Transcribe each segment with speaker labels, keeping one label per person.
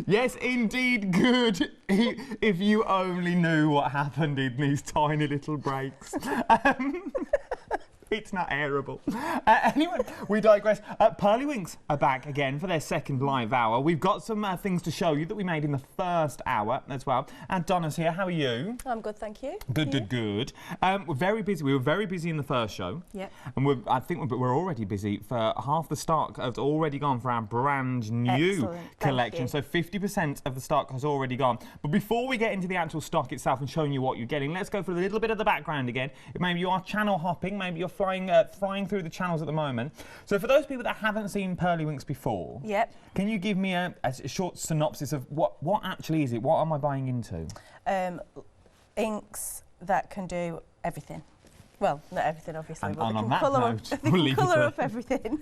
Speaker 1: Yes, indeed, good. If you only knew what happened in these tiny little breaks. It's not airable. Anyway, we digress. Pearlywinks are back again for their second live hour. We've got some things to show you that we made in the first hour as well. And Donna's here. How are you?
Speaker 2: I'm good, thank you.
Speaker 1: Good. We're very busy. We were very busy in the first show.
Speaker 2: Yep.
Speaker 1: And I think we're already busy for half the stock has already gone for our brand new collection. So 50% of the stock has already gone. But before we get into the actual stock itself and showing you what you're getting, let's go through a little bit of the background again. Maybe you are channel hopping, maybe you're flying through the channels at the moment. So for those people that haven't seen Pearlywinks before,
Speaker 2: yep,
Speaker 1: can you give me a short synopsis of what actually is it? What am I buying into?
Speaker 2: Inks that can do everything. Well, not everything, obviously, but
Speaker 1: on
Speaker 2: they can colour up everything.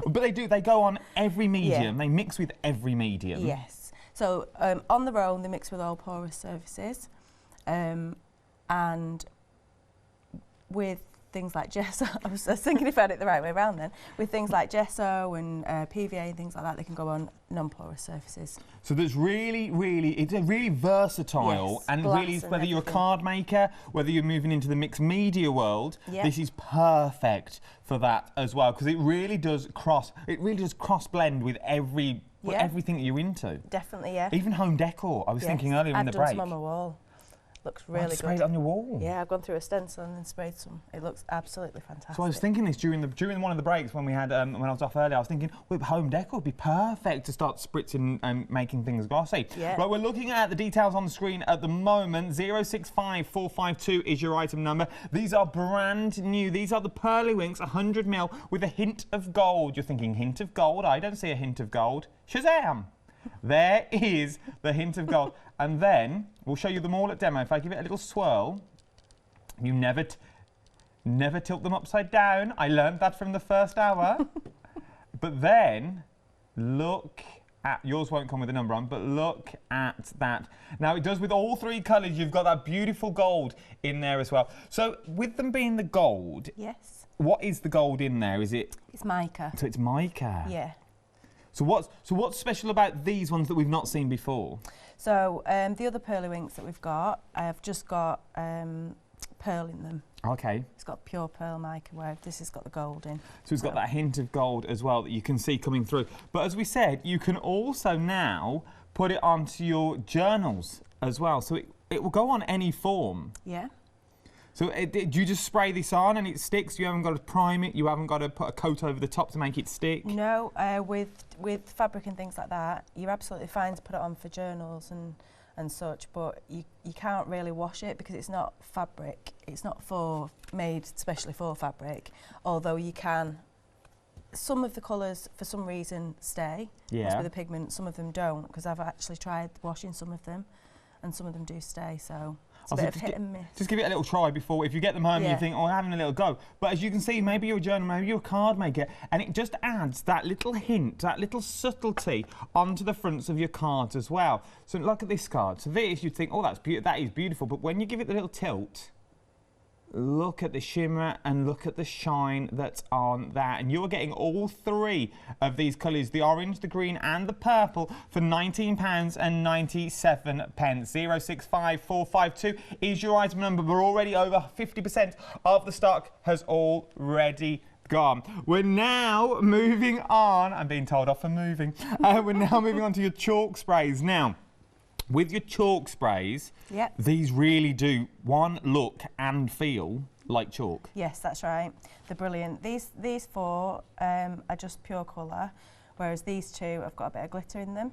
Speaker 1: But they go on every medium.
Speaker 2: Yeah.
Speaker 1: They mix with every medium.
Speaker 2: Yes. So on their own, they mix with all porous surfaces, and with things like gesso, I was thinking if I had it the right way around then, with things like gesso and PVA and things like that, they can go on non-porous surfaces. So
Speaker 1: that's it's a really versatile,
Speaker 2: yes,
Speaker 1: and really whether you're a card maker, whether you're moving into the mixed media world,
Speaker 2: yep,
Speaker 1: this is perfect for that as well, because it really does cross blend with everything that you're into.
Speaker 2: Definitely, yeah.
Speaker 1: Even home decor, I was thinking earlier in the break.
Speaker 2: I've done some on my wall. Looks really good.
Speaker 1: Sprayed it on your wall?
Speaker 2: Yeah, I've gone through a stencil and then sprayed some. It looks absolutely fantastic.
Speaker 1: So I was thinking this during one of the breaks when we had when I was off earlier. I was thinking, well, home decor would be perfect to start spritzing and making things glossy.
Speaker 2: Yeah.
Speaker 1: Right, we're looking at the details on the screen at the moment. 065452 is your item number. These are brand new. These are the Pearlywinks 100ml with a hint of gold. You're thinking hint of gold? I don't see a hint of gold. Shazam! There is the hint of gold. And then we'll show you them all at demo. If I give it a little swirl, you never tilt them upside down. I learned that from the first hour. But then look at, yours won't come with a number on, but look at that. Now it does with all three colours. You've got that beautiful gold in there as well. So with them being the gold,
Speaker 2: yes,
Speaker 1: what is the gold in there? Is it?
Speaker 2: It's mica.
Speaker 1: So it's mica.
Speaker 2: Yeah.
Speaker 1: So what's special about these ones that we've not seen before?
Speaker 2: So the other Pearlywinks that we've got, I've just got pearl in them.
Speaker 1: Okay.
Speaker 2: It's got pure pearl mica, where this has got the gold in.
Speaker 1: So it's got that hint of gold as well that you can see coming through. But as we said, you can also now put it onto your journals as well. So it will go on any form.
Speaker 2: Yeah.
Speaker 1: So do you just spray this on and it sticks? You haven't got to prime it? You haven't got to put a coat over the top to make it stick?
Speaker 2: No, with fabric and things like that, you're absolutely fine to put it on for journals and such, but you can't really wash it because it's not fabric. It's not made especially for fabric, although you can. Some of the colours, for some reason, stay.
Speaker 1: Yeah.
Speaker 2: Must be the pigment. Some of them don't, because I've actually tried washing some of them, and some of them do stay, so... It's a bit of hit and miss. Just
Speaker 1: give it a little try before, if you get them home and you think, oh, I'm having a little go. But as you can see, maybe you're a journal, maybe you're a card maker, and it just adds that little hint, that little subtlety onto the fronts of your cards as well. So look at this card. So this, you'd think, oh, that is beautiful. But when you give it the little tilt, look at the shimmer and look at the shine that's on that. And you're getting all three of these colours, the orange, the green and the purple, for £19.97. 065452 is your item number. We're already over 50% of the stock has already gone. We're now moving on. I'm being told off for moving. We're now moving on to your chalk sprays. Now, with your chalk sprays,
Speaker 2: yep,
Speaker 1: these really do, one, look and feel like chalk.
Speaker 2: Yes, that's right. They're brilliant. These four are just pure colour, whereas these two have got a bit of glitter in them.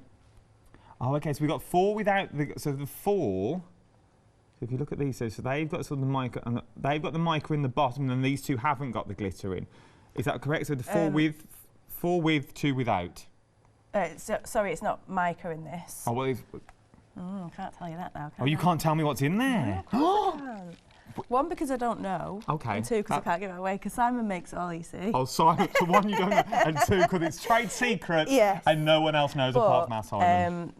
Speaker 1: Oh, okay, so we've got four without so the four, so if you look at these, so they've got sort of the mica, and they've got the mica in the bottom, and these two haven't got the glitter in. Is that correct? So the four with, two without.
Speaker 2: Sorry, it's not mica in this.
Speaker 1: Oh, well,
Speaker 2: I can't tell you that now.
Speaker 1: You can't tell me what's in there.
Speaker 2: No, one, because I don't know.
Speaker 1: Okay.
Speaker 2: And two, because I can't give it away, because Simon makes it all, you see.
Speaker 1: Oh, Simon, so one you don't know, and two, because it's trade secret,
Speaker 2: yes,
Speaker 1: and no one else knows apart from us, Simon.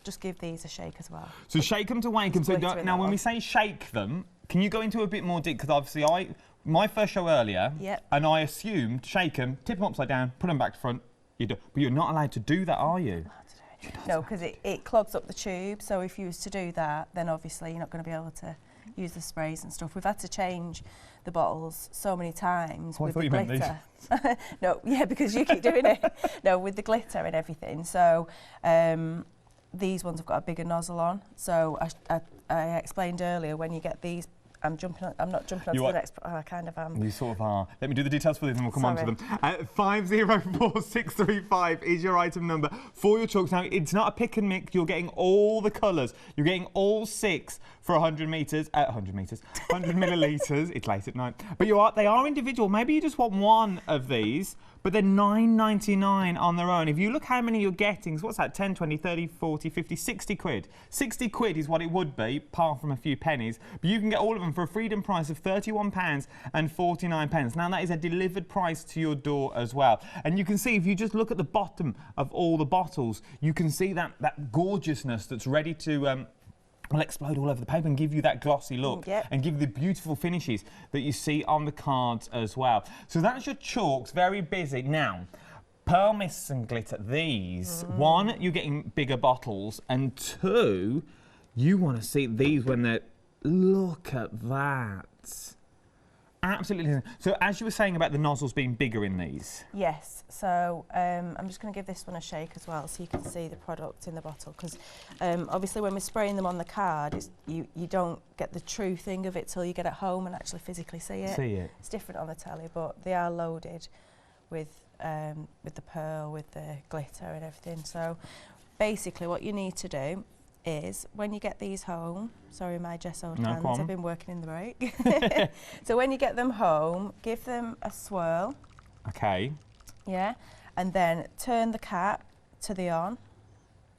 Speaker 2: Just give these a shake as well.
Speaker 1: So shake them to wake them. So now, when we say shake them, can you go into a bit more detail? Because obviously, my first show earlier,
Speaker 2: yep,
Speaker 1: and I assumed shake them, tip them upside down, put them back to front. But you're not allowed to do that, are you?
Speaker 2: No, because it clogs up the tube. So if you was to do that, then obviously you're not going to be able to use the sprays and stuff. We've had to change the bottles so many times with the glitter. No, yeah, because you keep doing it. No, with the glitter and everything. So these ones have got a bigger nozzle on. So I explained earlier, when you get these, I'm not jumping on to the next, I kind of am.
Speaker 1: You sort of are. Let me do the details for these and we'll come on to them. 504635 is your item number for your chalks. Now, it's not a pick and mix. You're getting all the colours. You're getting all 6 for 100 millilitres. It's late at night. But they are individual. Maybe you just want one of these, but they're £9.99 on their own. If you look how many you're getting, so what's that, 10, 20, 30, 40, 50, 60 quid. 60 quid is what it would be, apart from a few pennies. But you can get all of them for a freedom price of £31.49. Now, that is a delivered price to your door as well. And you can see, if you just look at the bottom of all the bottles, you can see that gorgeousness that's ready to... will explode all over the paper and give you that glossy look and give you the beautiful finishes that you see on the cards as well. So that's your chalks, very busy. Now, pearl mists and glitter, these, one, you're getting bigger bottles, and two, you want to see these when they're, look at that. Absolutely. So as you were saying about the nozzles being bigger in these.
Speaker 2: Yes, so I'm just going to give this one a shake as well so you can see the product in the bottle, because obviously when we're spraying them on the card, you don't get the true thing of it till you get it home and actually physically see it. It's different on the telly, but they are loaded with the pearl, with the glitter and everything. So basically what you need to do is, when you get these home, sorry my gessoed hands, I've been working in the break. So when you get them home, give them a swirl.
Speaker 1: Okay.
Speaker 2: Yeah, and then turn the cap to the on,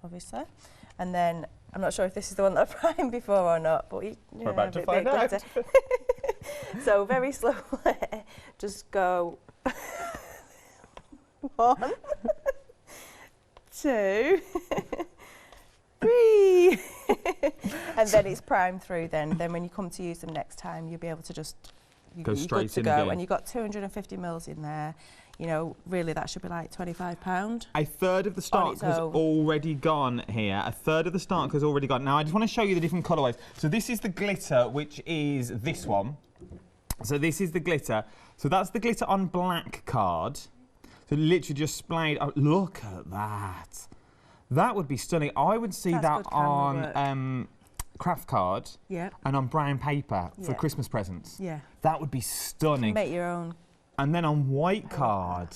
Speaker 2: obviously, and then I'm not sure if this is the one that I primed before or not, but
Speaker 1: we're about to find out.
Speaker 2: So very slowly, just go 1, 2, 3, and then it's primed through. Then when you come to use them next time, you'll be able to just
Speaker 1: go straight in
Speaker 2: again.
Speaker 1: again.
Speaker 2: And you've got 250 mils in there. You know, really, that should be like £25.
Speaker 1: A third of the stock has already gone here. A third of the stock has already gone. Now, I just want to show you the different colourways. So this is the glitter, which is this one. So this is the glitter. So that's the glitter on black card. So literally just splayed. Oh, look at that. That would be stunning. I would see that on craft card and on brown paper for Christmas presents. Yeah. That would be stunning.
Speaker 2: Make your own.
Speaker 1: And then on white card,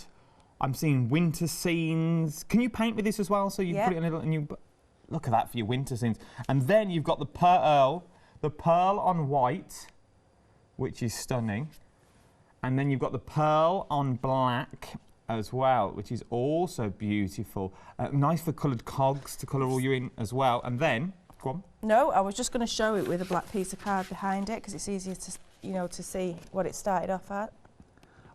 Speaker 1: I'm seeing winter scenes. Can you paint with this as well? So you put it in a little, and you look at that for your winter scenes. And then you've got the pearl on white, which is stunning. And then you've got the pearl on black as well, which is also beautiful. Nice for coloured cogs to colour all you in as well. And then, go on.
Speaker 2: No, I was just going to show it with a black piece of card behind it, because it's easier to, to see what it started off at.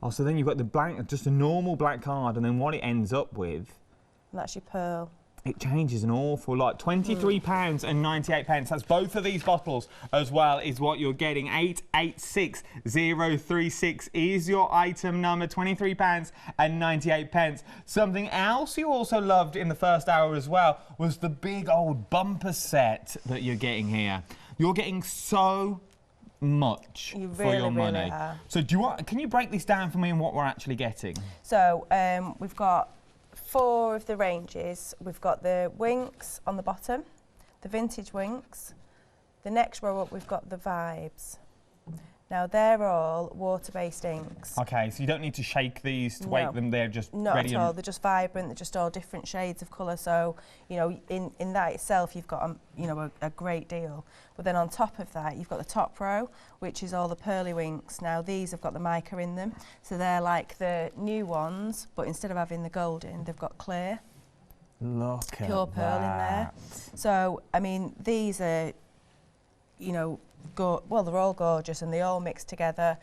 Speaker 1: Oh, so then you've got the blank, just a normal black card, and then what it ends up with.
Speaker 2: And that's your pearl.
Speaker 1: It changes an awful lot. £23.98. That's both of these bottles as well is what you're getting. 886036 is your item number. £23.98. Something else you also loved in the first hour as well was the big old bumper set that you're getting here. You're getting so much for your money.
Speaker 2: Really are.
Speaker 1: So can you break this down for me and what we're actually getting?
Speaker 2: So we've got 4 of the ranges. We've got the Winks on the bottom, the vintage Winks. The next row up, we've got the Vibes. Now they're all water-based inks.
Speaker 1: Okay, so you don't need to shake these to wake them. They're just
Speaker 2: not
Speaker 1: ready.
Speaker 2: Not at all. They're just vibrant. They're just all different shades of colour. So in that itself, you've got a great deal. But then on top of that, you've got the top row, which is all the Pearlywinks. Now these have got the mica in them, so they're like the new ones, but instead of having the gold in, they've got clear.
Speaker 1: Look at
Speaker 2: pure pearl in there. So I mean, these are, well, they're all gorgeous and they all mix together.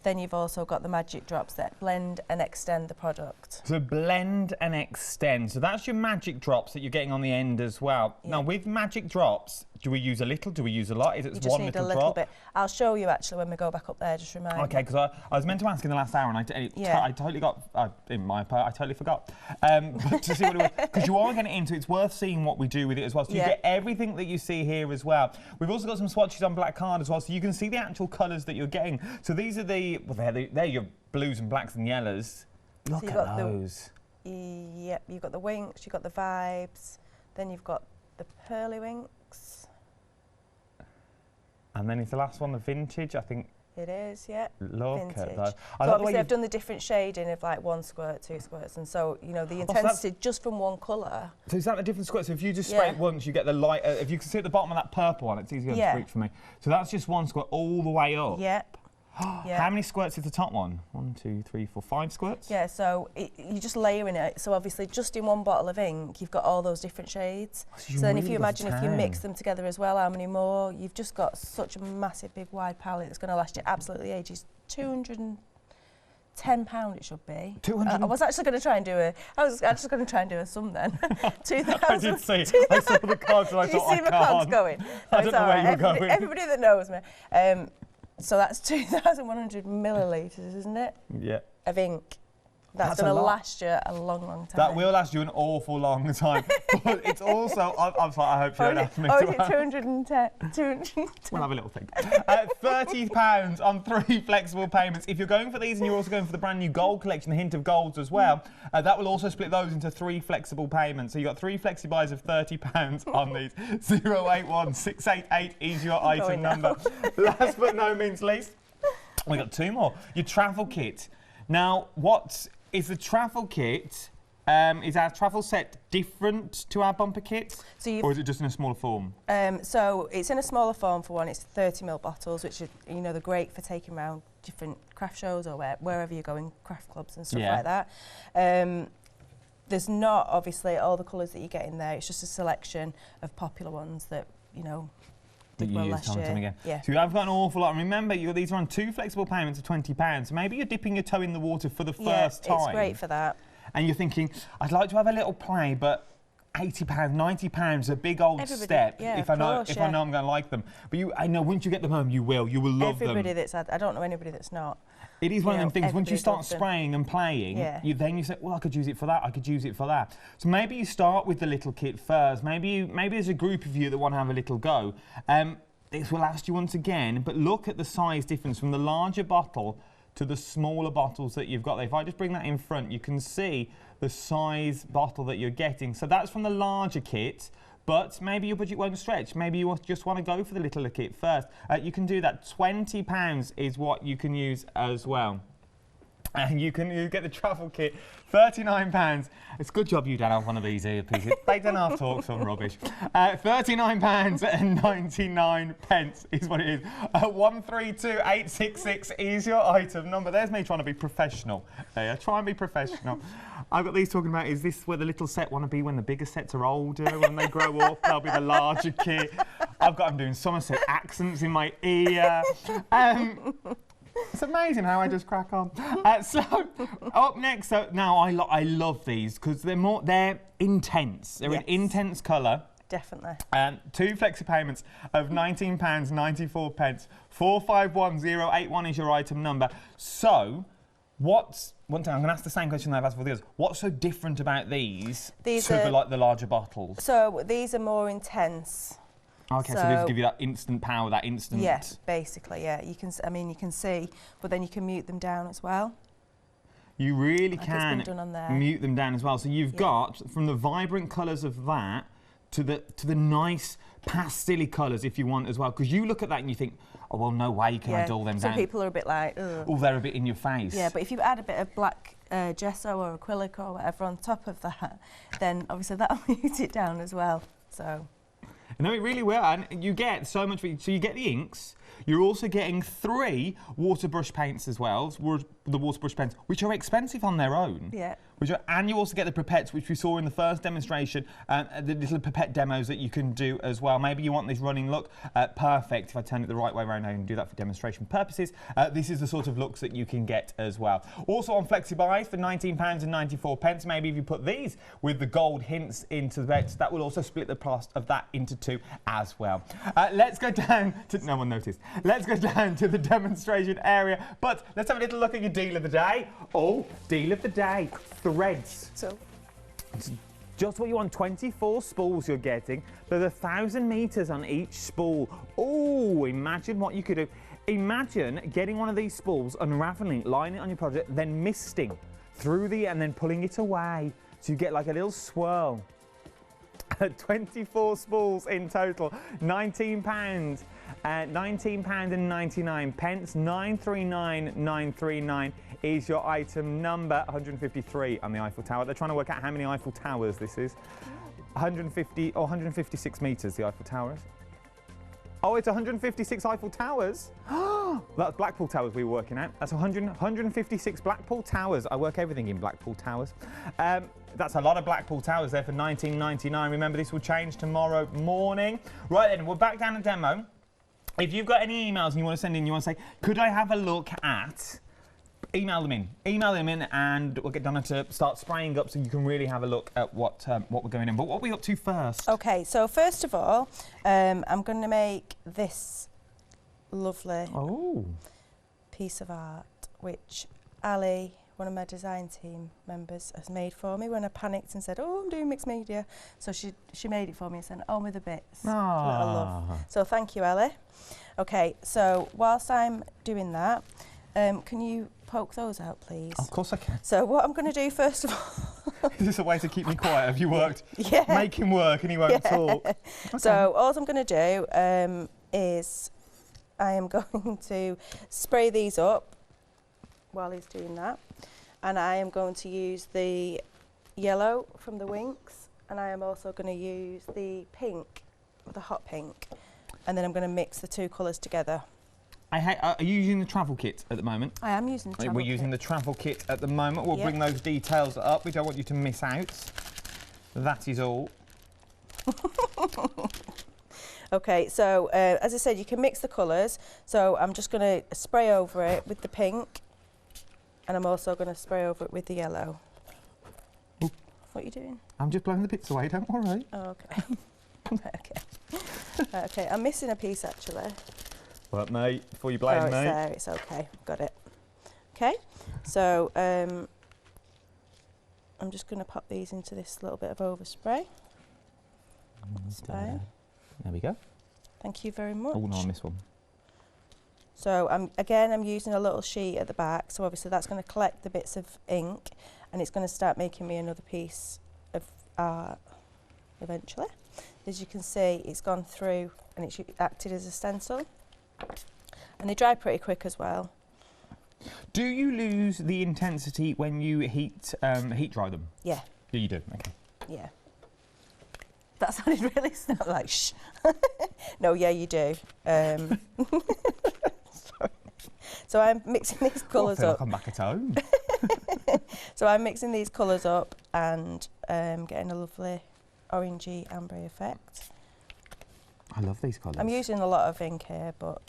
Speaker 2: then you've also got the magic drops that blend and extend the product.
Speaker 1: So blend and extend. So that's your magic drops that you're getting on the end as well.
Speaker 2: Yeah.
Speaker 1: Now with magic drops, do we use a little? Do we use a lot? Is it
Speaker 2: You just
Speaker 1: one
Speaker 2: need a
Speaker 1: little
Speaker 2: little
Speaker 1: drop?
Speaker 2: bit. I'll show you actually when we go back up there, just remind me.
Speaker 1: Okay, because I was meant to ask in the last hour and I totally got, in my part, I totally forgot. But to see what it was, because you are getting into it, it's worth seeing what we do with it as well. So you get everything that you see here as well. We've also got some swatches on black card as well, so you can see the actual colours that you're getting. So these are they're your blues and blacks and yellows. Look at those.
Speaker 2: Yep, you've got the winks, you've got the vibes, then you've got the Pearlywinks. And
Speaker 1: then is the last one the vintage, I think.
Speaker 2: It is, yeah.
Speaker 1: Look
Speaker 2: vintage.
Speaker 1: at that.
Speaker 2: So obviously I've done the different shading of like 1 squirt, 2 squirts, and so, you know, the intensity just from one colour.
Speaker 1: So is that the different squirts? So if you just spray it once, you get the light, if you can see at the bottom of that purple one, it's easier to reach for me. So that's just 1 squirt all the way up?
Speaker 2: Yep.
Speaker 1: How many squirts is the top one? 1, 2, 3, 4, 5 squirts?
Speaker 2: Yeah, so you're just layering it. So obviously just in one bottle of ink, you've got all those different shades. So then if you imagine if you mix them together as well, how many more? You've just got such a massive, big, wide palette that's going to last you absolutely ages. £210 it should be.
Speaker 1: 200.
Speaker 2: I was actually going to try and do a sum then. 2000.
Speaker 1: I did see. I saw the cards and I thought,
Speaker 2: you see my cards going?
Speaker 1: I don't know where you're going.
Speaker 2: Everybody that knows me. So that's 2,100 millilitres, isn't it?
Speaker 1: Yeah.
Speaker 2: Of ink. That's going to last you a long, long time.
Speaker 1: That will last you an awful long time. But it's also, I hope you don't ask me
Speaker 2: to.
Speaker 1: Is it
Speaker 2: 210? 210.
Speaker 1: We'll have a little think. £30 on 3 flexible payments. If you're going for these and you're also going for the brand new gold collection, the hint of golds as well, that will also split those into 3 flexible payments. So you've got 3 flexi buys of £30 on these. 081 688 is your item number. Last but no means least, we've got 2 more. Your travel kit. Now, is the travel kit, is our travel set different to our bumper kit? Or is it just in a smaller form?
Speaker 2: So it's in a smaller form for one. It's 30ml bottles, which are, you know, they're great for taking around different craft shows or wherever you're going, craft clubs and stuff like that. There's not, obviously, all the colours that you get in there. It's just a selection of popular ones that, you know, did well last year.
Speaker 1: Again.
Speaker 2: Yeah.
Speaker 1: So I've got an awful lot. And remember, these are on 2 flexible payments of £20. So maybe you're dipping your toe in the water for the first time.
Speaker 2: It's great for that.
Speaker 1: And you're thinking, I'd like to have a little play, but £80, £90, a big old step.
Speaker 2: Yeah,
Speaker 1: if I know I'm going to like them. But I know once you get them home, you will love them.
Speaker 2: Everybody that's had, I don't know anybody that's not.
Speaker 1: It is one of them things, once you start spraying and playing, then you say, well, I could use it for that, I could use it for that. So maybe you start with the little kit first. Maybe there's a group of you that want to have a little go. This will last you once again, but look at the size difference from the larger bottle to the smaller bottles that you've got there. If I just bring that in front, you can see the size bottle that you're getting. So that's from the larger kit, but maybe your budget won't stretch. Maybe you just want to go for the littler kit first. You can do that. £20 is what you can use as well. And you get the travel kit, £39. It's a good job you don't have one of these earpieces. They don't have talk some rubbish. £39.99 is what it is. 132866 is your item number. There's me trying to be professional. There, try and be professional. I've got these talking about, is this where the little set want to be when the bigger sets are older? When they grow up, they'll be the larger kit. I've got them doing Somerset accents in my ear. It's amazing how I just crack on. So up next, now I love these because they're intense. They're an intense colour.
Speaker 2: Definitely.
Speaker 1: 2 flexi payments of £19.94. 451081 is your item number. So one thing I'm going to ask the same question that I've asked for the others. What's so different about these to like the larger bottles?
Speaker 2: So these are more intense.
Speaker 1: Okay, so these give you that instant power, that instant...
Speaker 2: Yeah, basically, yeah. You can see, but then you can mute them down as well.
Speaker 1: You really can mute them down as well. So you've got, from the vibrant colours of that to the nice pastel-y colours, if you want, as well. Because you look at that and you think, oh, well, no way can I dull them down.
Speaker 2: Some people are a bit like, ugh.
Speaker 1: Oh, they're a bit in your face.
Speaker 2: Yeah, but if you add a bit of black gesso or acrylic or whatever on top of that, then obviously that'll mute it down as well, so...
Speaker 1: No, it really will, and you get so much. So you get the inks. You're also getting 3 water brush paints as well. The water brush pens, which are expensive on their own.
Speaker 2: Yeah.
Speaker 1: And you also get the pipettes, which we saw in the first demonstration, the little pipette demos that you can do as well. Maybe you want this running look. Perfect. If I turn it the right way around, I can do that for demonstration purposes. This is the sort of looks that you can get as well. Also on FlexiBuy for £19.94. Maybe if you put these with the gold hints into the bits, that will also split the cost of that into two as well. Let's go down to, no one noticed. Let's go down to the demonstration area, but let's have a little look at your deal of the day. Oh, deal of the day. Threads.
Speaker 2: So
Speaker 1: it's just what you want. 24 spools you're getting. There's 1,000 meters on each spool. Oh, imagine what you could do. Imagine getting one of these spools, unraveling, lining it on your project, then misting through and then pulling it away. So you get like a little swirl. 24 spools in total. £19. £19.99. 939,939 is your item number. 153 on the Eiffel Tower. They're trying to work out how many Eiffel Towers this is. 150 or 156 metres the Eiffel Tower is. Oh, it's 156 Eiffel Towers. That's Blackpool Towers we were working at. That's 156 Blackpool Towers. I work everything in Blackpool Towers. That's a lot of Blackpool Towers there for £19.99. Remember, this will change tomorrow morning. Right then, we're back down to demo. If you've got any emails and you want to send in, you want to say, could I have a look at... Email them in, and we'll get Donna to start spraying up so you can really have a look at what we're going in. But what are we up to first?
Speaker 2: Okay, so first of all, I'm going to make this lovely piece of art, which Ali, one of my design team members, has made for me when I panicked and said, oh, I'm doing mixed media. So she made it for me and sent all me the bits. Little love. So thank you, Ali. Okay, so whilst I'm doing that, can you poke those out, please?
Speaker 1: Of course I can.
Speaker 2: So what I'm going to do first of all...
Speaker 1: Is this a way to keep me quiet? Have you worked?
Speaker 2: Yeah.
Speaker 1: Make him work and he won't talk. Okay.
Speaker 2: So all I'm going to do is I am going to spray these up while he's doing that. And I am going to use the yellow from the Winks. And I am also going to use the pink, the hot pink. And then I'm going to mix the two colours together.
Speaker 1: Are you using the travel kit at the moment?
Speaker 2: I am using the travel kit.
Speaker 1: We're using the travel kit at the moment. We'll bring those details up. We don't want you to miss out. That is all.
Speaker 2: Okay, so as I said, you can mix the colours. So I'm just going to spray over it with the pink. And I'm also going to spray over it with the yellow.
Speaker 1: Ooh.
Speaker 2: What are you doing?
Speaker 1: I'm just blowing the bits away, don't worry.
Speaker 2: Oh, okay. Okay. Okay, I'm missing a piece actually.
Speaker 1: Well, mate, before you blame me.
Speaker 2: It's there, it's okay, got it. Okay, so I'm just going to pop these into this little bit of overspray. That's fine.
Speaker 1: There we go.
Speaker 2: Thank you very much.
Speaker 1: Oh no, I missed one.
Speaker 2: So I'm using a little sheet at the back, so obviously that's going to collect the bits of ink and it's going to start making me another piece of art eventually. As you can see, it's gone through and it's acted as a stencil. And they dry pretty quick as well.
Speaker 1: Do you lose the intensity when you heat dry them?
Speaker 2: Yeah.
Speaker 1: Yeah, you do. Okay.
Speaker 2: Yeah. That sounded really like shh. No, yeah, you do. Sorry. So I'm mixing these colours up.
Speaker 1: I feel like I'm back at home.
Speaker 2: So I'm mixing these colours up and getting a lovely orangey amber effect.
Speaker 1: I love these colours.
Speaker 2: I'm using a lot of ink here, but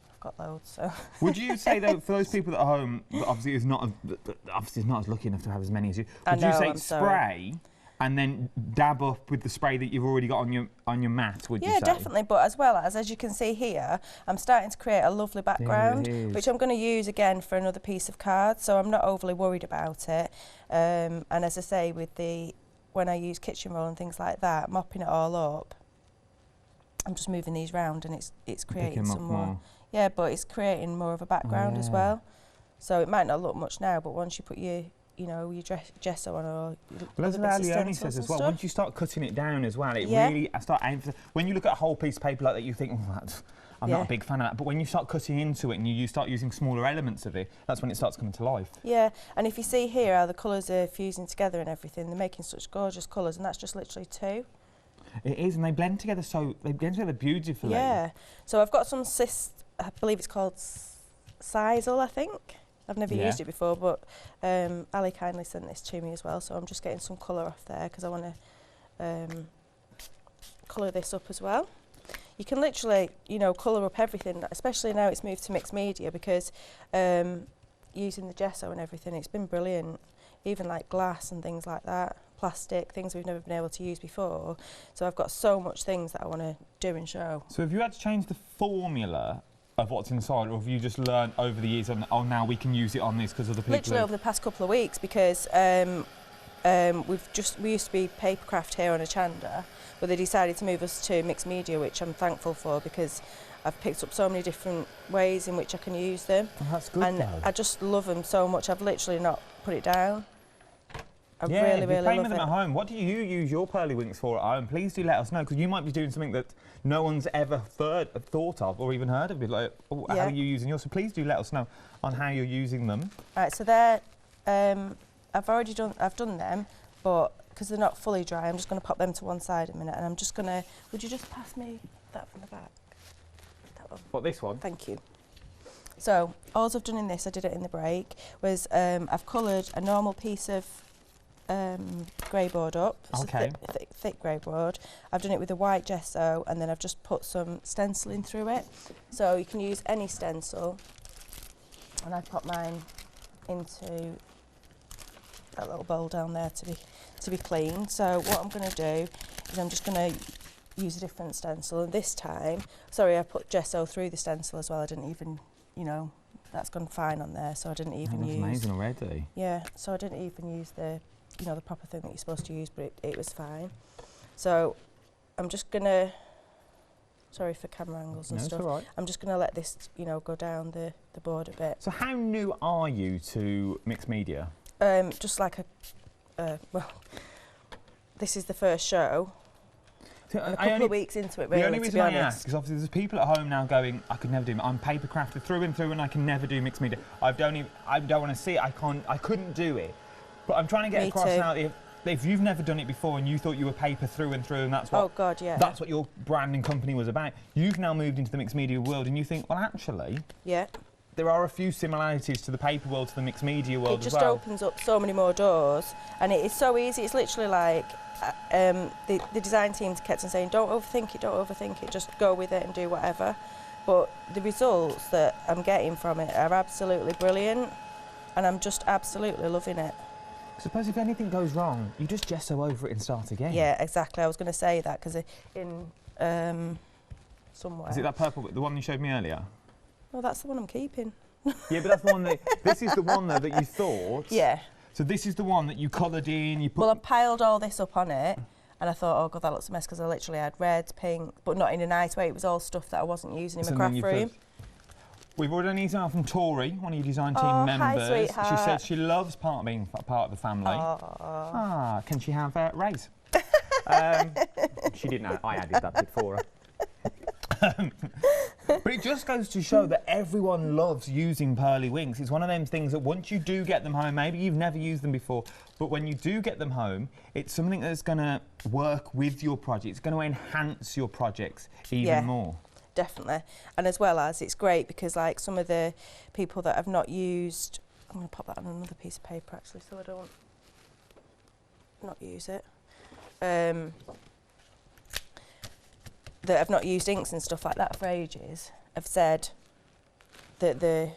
Speaker 2: I've got loads. So.
Speaker 1: Would you say though, for those people at home, that obviously is not as lucky enough to have as many as you, would you say spray and then dab up with the spray that you've already got on your mat? Would you say?
Speaker 2: Yeah, definitely. But as well as you can see here, I'm starting to create a lovely background, which I'm going to use again for another piece of card. So I'm not overly worried about it. And as I say, with when I use kitchen roll and things like that, mopping it all up. I'm just moving these round and it's creating some more. Yeah, but it's creating more of a background as well. So it might not look much now, but once you put your gesso on or
Speaker 1: as Leonie says as well, once you start cutting it down as well, it really when you look at a whole piece of paper like that, you think, oh, I'm not a big fan of that. But when you start cutting into it and you start using smaller elements of it, that's when it starts coming to life. Yeah,
Speaker 2: and if you see here how the colours are fusing together and everything, they're making such gorgeous colours, and that's just literally two.
Speaker 1: It is, and they blend together beautifully.
Speaker 2: Yeah. So I've got some I believe it's called sisal, I think. I've never used it before, but Ali kindly sent this to me as well, so I'm just getting some colour off there because I want to colour this up as well. You can literally, you know, colour up everything, especially now it's moved to mixed media, because using the gesso and everything, it's been brilliant. Even like glass and things like that, plastic, things we've never been able to use before. So I've got so much things that I want to do and show.
Speaker 1: So have you had to change the formula of what's inside, or have you just learned over the years, on, oh, now we can use it on this because of the people?
Speaker 2: Literally over the past couple of weeks, because we used to be papercraft here on Hochanda, but they decided to move us to mixed media, which I'm thankful for, because I've picked up so many different ways in which I can use them.
Speaker 1: Oh, that's good,
Speaker 2: and
Speaker 1: though.
Speaker 2: I just love them so much. I've literally not put it down. I
Speaker 1: yeah,
Speaker 2: really,
Speaker 1: if
Speaker 2: really
Speaker 1: you're playing
Speaker 2: love
Speaker 1: with them
Speaker 2: it.
Speaker 1: at home, what do you use your Pearlywinks for at home? Please do let us know, because you might be doing something that no one's ever thought of or even heard of. Like, oh, how are you using yours? So please do let us know on how you're using them.
Speaker 2: Right, so they're, I've done them, but because they're not fully dry, I'm just going to pop them to one side a minute, and I'm just going to, would you just pass me that from the back? That one.
Speaker 1: What, this one?
Speaker 2: Thank you. So, all I've done in this, I did it in the break, was I've coloured a normal piece of grey board up, so thick grey board. I've done it with a white gesso, and then I've just put some stenciling through it. So you can use any stencil, and I've put mine into that little bowl down there to be cleaned. So what I'm going to do is I'm just going to use a different stencil, and this time, sorry, I put gesso through the stencil as well. I didn't even, you know, that's gone fine on there, so I didn't even use.
Speaker 1: That's amazing already.
Speaker 2: Yeah, so I didn't even use the, you know, the proper thing that you're supposed to use, but it was fine. So I'm just gonna, sorry for camera angles and stuff.
Speaker 1: It's all right.
Speaker 2: I'm just gonna let this, you know, go down the board a bit.
Speaker 1: So how new are you to mixed media?
Speaker 2: Just like well, this is the first show.
Speaker 1: So
Speaker 2: a couple of weeks into it, really,
Speaker 1: the only
Speaker 2: to
Speaker 1: reason
Speaker 2: be
Speaker 1: I
Speaker 2: honest.
Speaker 1: ask is obviously there's people at home now going, I could never do it. I'm paper crafted through and through, and I can never do mixed media. I don't want to see it. I couldn't do it. But I'm trying to get across now, if you've never done it before and you thought you were paper through and through, and that's what,
Speaker 2: oh God, yeah,
Speaker 1: that's what your brand and company was about. You've now moved into the mixed media world, and you think, well, actually,
Speaker 2: yeah,
Speaker 1: there are a few similarities to the paper world, to the mixed media world as well.
Speaker 2: It just opens up so many more doors, and it is so easy. It's literally like the design team kept on saying, don't overthink it, just go with it and do whatever. But the results that I'm getting from it are absolutely brilliant, and I'm just absolutely loving it.
Speaker 1: Suppose if anything goes wrong, you just gesso over it and start again.
Speaker 2: Yeah, exactly. I was going to say that, because in somewhere.
Speaker 1: Is it that purple, the one you showed me earlier?
Speaker 2: Oh, that's the one I'm keeping.
Speaker 1: Yeah, but that's the one that, this is the one though that you thought.
Speaker 2: Yeah.
Speaker 1: So this is the one that you coloured in, you put...
Speaker 2: Well, I piled all this up on it, and I thought, oh God, that looks a mess, because I literally had red, pink, but not in a nice way. It was all stuff that I wasn't using in my craft room.
Speaker 1: We've ordered an email from Tori, one of your design team members.
Speaker 2: Hi, sweetheart.
Speaker 1: She said she loves being part of the family. Can she have Rays? She didn't. I added that bit for her. But it just goes to show that everyone loves using Pearlywinks. It's one of them things that once you do get them home, maybe you've never used them before, but when you do get them home, it's something that's going to work with your project. It's going to enhance your projects even more. Definitely.
Speaker 2: And as well as, it's great because like some of the people that have not used, I'm going to pop that on another piece of paper actually so I don't not use it, that have not used inks and stuff like that for ages have said that the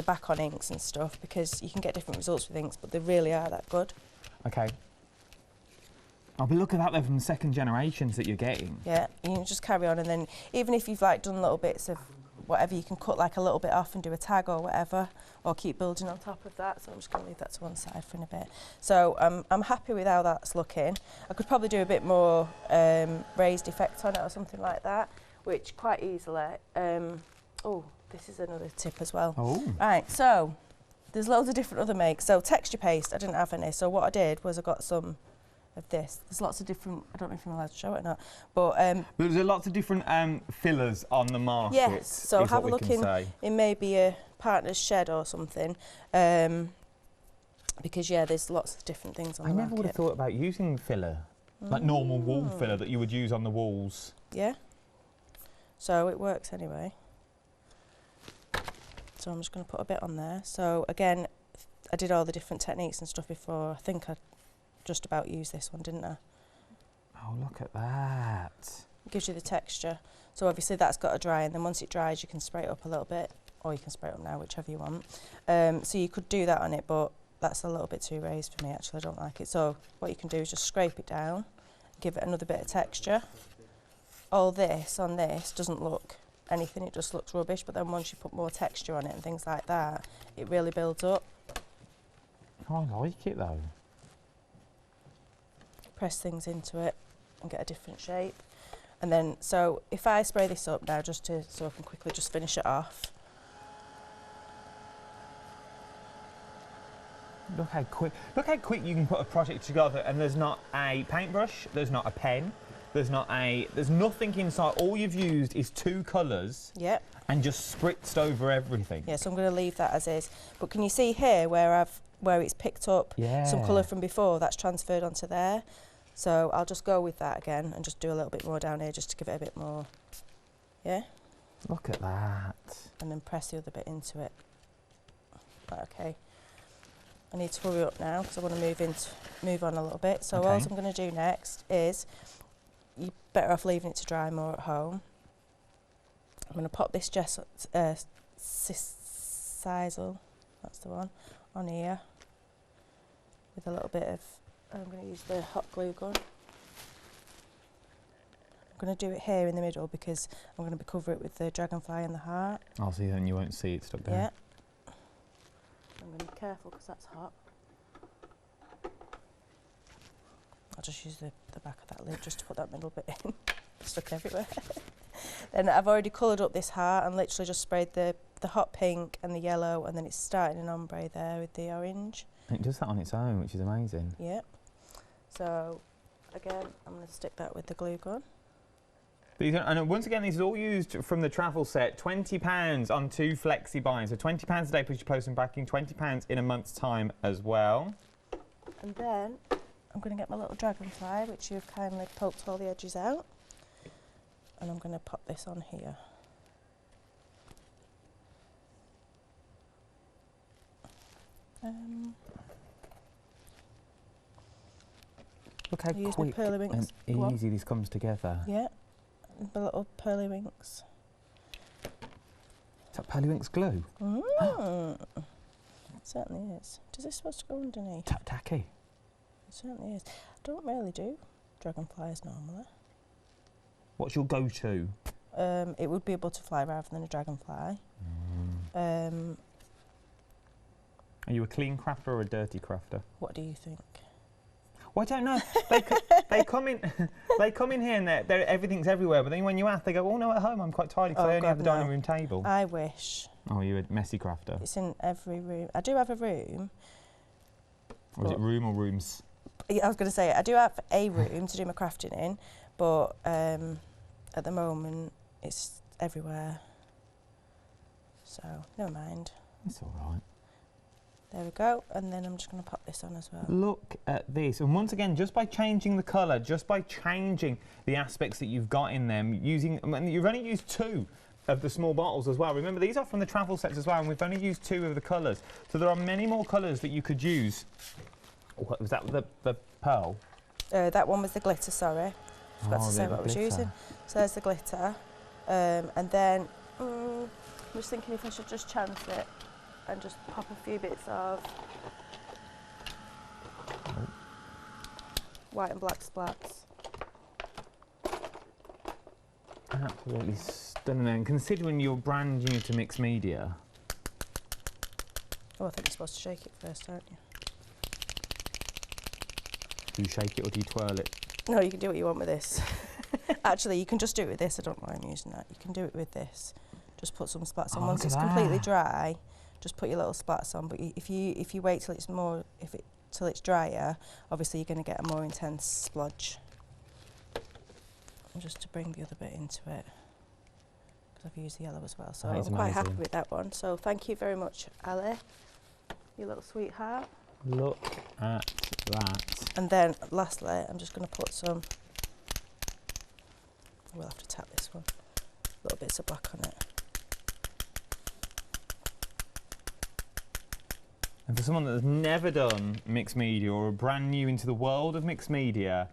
Speaker 2: back on inks and stuff, because you can get different results with inks, but they really are that good.
Speaker 1: Okay. I'll be looking at that though from the second generations that you're getting.
Speaker 2: Yeah, you can just carry on, and then even if you've like done little bits of whatever, you can cut like a little bit off and do a tag or whatever, or keep building on top of that. So I'm just going to leave that to one side for in a bit. So I'm happy with how that's looking. I could probably do a bit more raised effect on it or something like that, which quite easily. Oh, this is another tip as well.
Speaker 1: Oh.
Speaker 2: Right, so there's loads of different other makes. So texture paste, I didn't have any. So what I did was I got some of this. There's lots of different, I don't know if I'm allowed to show it or not, but
Speaker 1: there's lots of different fillers on the market.
Speaker 2: Yes, so have a look in maybe a partner's shed or something, because yeah, there's lots of different things on the market.
Speaker 1: I never would have thought about using filler, like normal wall filler that you would use on the walls.
Speaker 2: Yeah, so it works anyway. So I'm just going to put a bit on there. So again, I did all the different techniques and stuff before. I think I just about used this one, didn't I?
Speaker 1: Oh, look at that.
Speaker 2: It gives you the texture. So obviously that's got to dry, and then once it dries you can spray it up a little bit, or you can spray it up now, whichever you want. So you could do that on it, but that's a little bit too raised for me actually, I don't like it. So what you can do is just scrape it down, give it another bit of texture. All this on this doesn't look anything, it just looks rubbish, but then once you put more texture on it and things like that, it really builds up.
Speaker 1: Oh, I like it though.
Speaker 2: Press things into it and get a different shape. And then, so if I spray this up now, just so I can quickly just finish it off.
Speaker 1: Look how quick you can put a project together, and there's not a paintbrush, there's not a pen, there's nothing inside. All you've used is 2 colours.
Speaker 2: Yep.
Speaker 1: And just spritzed over everything.
Speaker 2: Yeah, so I'm going to leave that as is. But can you see here where it's picked up some colour from before, that's transferred onto there. So I'll just go with that again and just do a little bit more down here just to give it a bit more, yeah?
Speaker 1: Look at that.
Speaker 2: And then press the other bit into it. Right, okay. I need to hurry up now because I want to move on a little bit. So all I'm going to do next is, you're better off leaving it to dry more at home. I'm going to pop this sisal, that's the one, on here with a little bit of, I'm going to use the hot glue gun. I'm going to do it here in the middle because I'm going to cover it with the dragonfly and the heart.
Speaker 1: I'll see, then you won't see it stuck down.
Speaker 2: Yeah. I'm going to be careful because that's hot. I'll just use the back of that lid just to put that middle bit in. Stuck everywhere. Then I've already coloured up this heart and literally just sprayed the hot pink and the yellow, and then it's starting an ombre there with the orange.
Speaker 1: And it does that on its own, which is amazing.
Speaker 2: Yep. So again, I'm going to stick that with the glue gun.
Speaker 1: And once again, this is all used from the travel set. £20 on 2 flexi buys. So £20 a day plus your post and packing, £20 in a month's time as well.
Speaker 2: And then I'm going to get my little dragonfly, which you've kindly poked all the edges out. And I'm going to pop this on here.
Speaker 1: Look how quick and easy this comes together.
Speaker 2: Yeah, the little Pearlywinks.
Speaker 1: Is that Pearlywinks glue?
Speaker 2: It certainly is. Does this supposed to go underneath?
Speaker 1: Tacky.
Speaker 2: It certainly is. I don't really do dragonflies normally.
Speaker 1: What's your go-to?
Speaker 2: It would be a butterfly rather than a dragonfly.
Speaker 1: Are you a clean crafter or a dirty crafter?
Speaker 2: What do you think?
Speaker 1: Well, I don't know. They come in here and everything's everywhere. But then when you ask, they go, "Oh no, at home I'm quite tidy because I only have the dining room table."
Speaker 2: I wish.
Speaker 1: Oh, you're a messy crafter.
Speaker 2: It's in every room. I do have a room.
Speaker 1: Or is it room or rooms?
Speaker 2: Yeah, I was going to say I do have a room to do my crafting in, but at the moment it's everywhere. So never mind.
Speaker 1: It's all right.
Speaker 2: There we go, and then I'm just going to pop this on as well.
Speaker 1: Look at this, and once again, just by changing the colour, just by changing the aspects that you've got in them, and you've only used 2 of the small bottles as well. Remember, these are from the travel sets as well, and we've only used 2 of the colours. So there are many more colours that you could use. What was that, the pearl?
Speaker 2: That one was the glitter, sorry. I forgot to say what I was using. So there's the glitter, and then I'm just thinking if I should just chance it and just pop a few bits of white and black splats.
Speaker 1: Absolutely stunning. And considering you're brand new to mixed media.
Speaker 2: Oh, I think you're supposed to shake it first, aren't you?
Speaker 1: Do you shake it or do you twirl it?
Speaker 2: No, you can do what you want with this. Actually, you can just do it with this. I don't know why I'm using that. You can do it with this. Just put some splats on. Once it's completely dry, just put your little splats on. But if you wait till it's till it's drier, obviously you're going to get a more intense splodge. And just to bring the other bit into it, because I've used the yellow as well. So I'm quite happy with that one. So thank you very much, Ali, you little sweetheart.
Speaker 1: Look at that.
Speaker 2: And then lastly, I'm just going to put some. We'll have to tap this one. Little bits of black on it.
Speaker 1: And for someone that has never done mixed media or are brand new into the world of mixed media,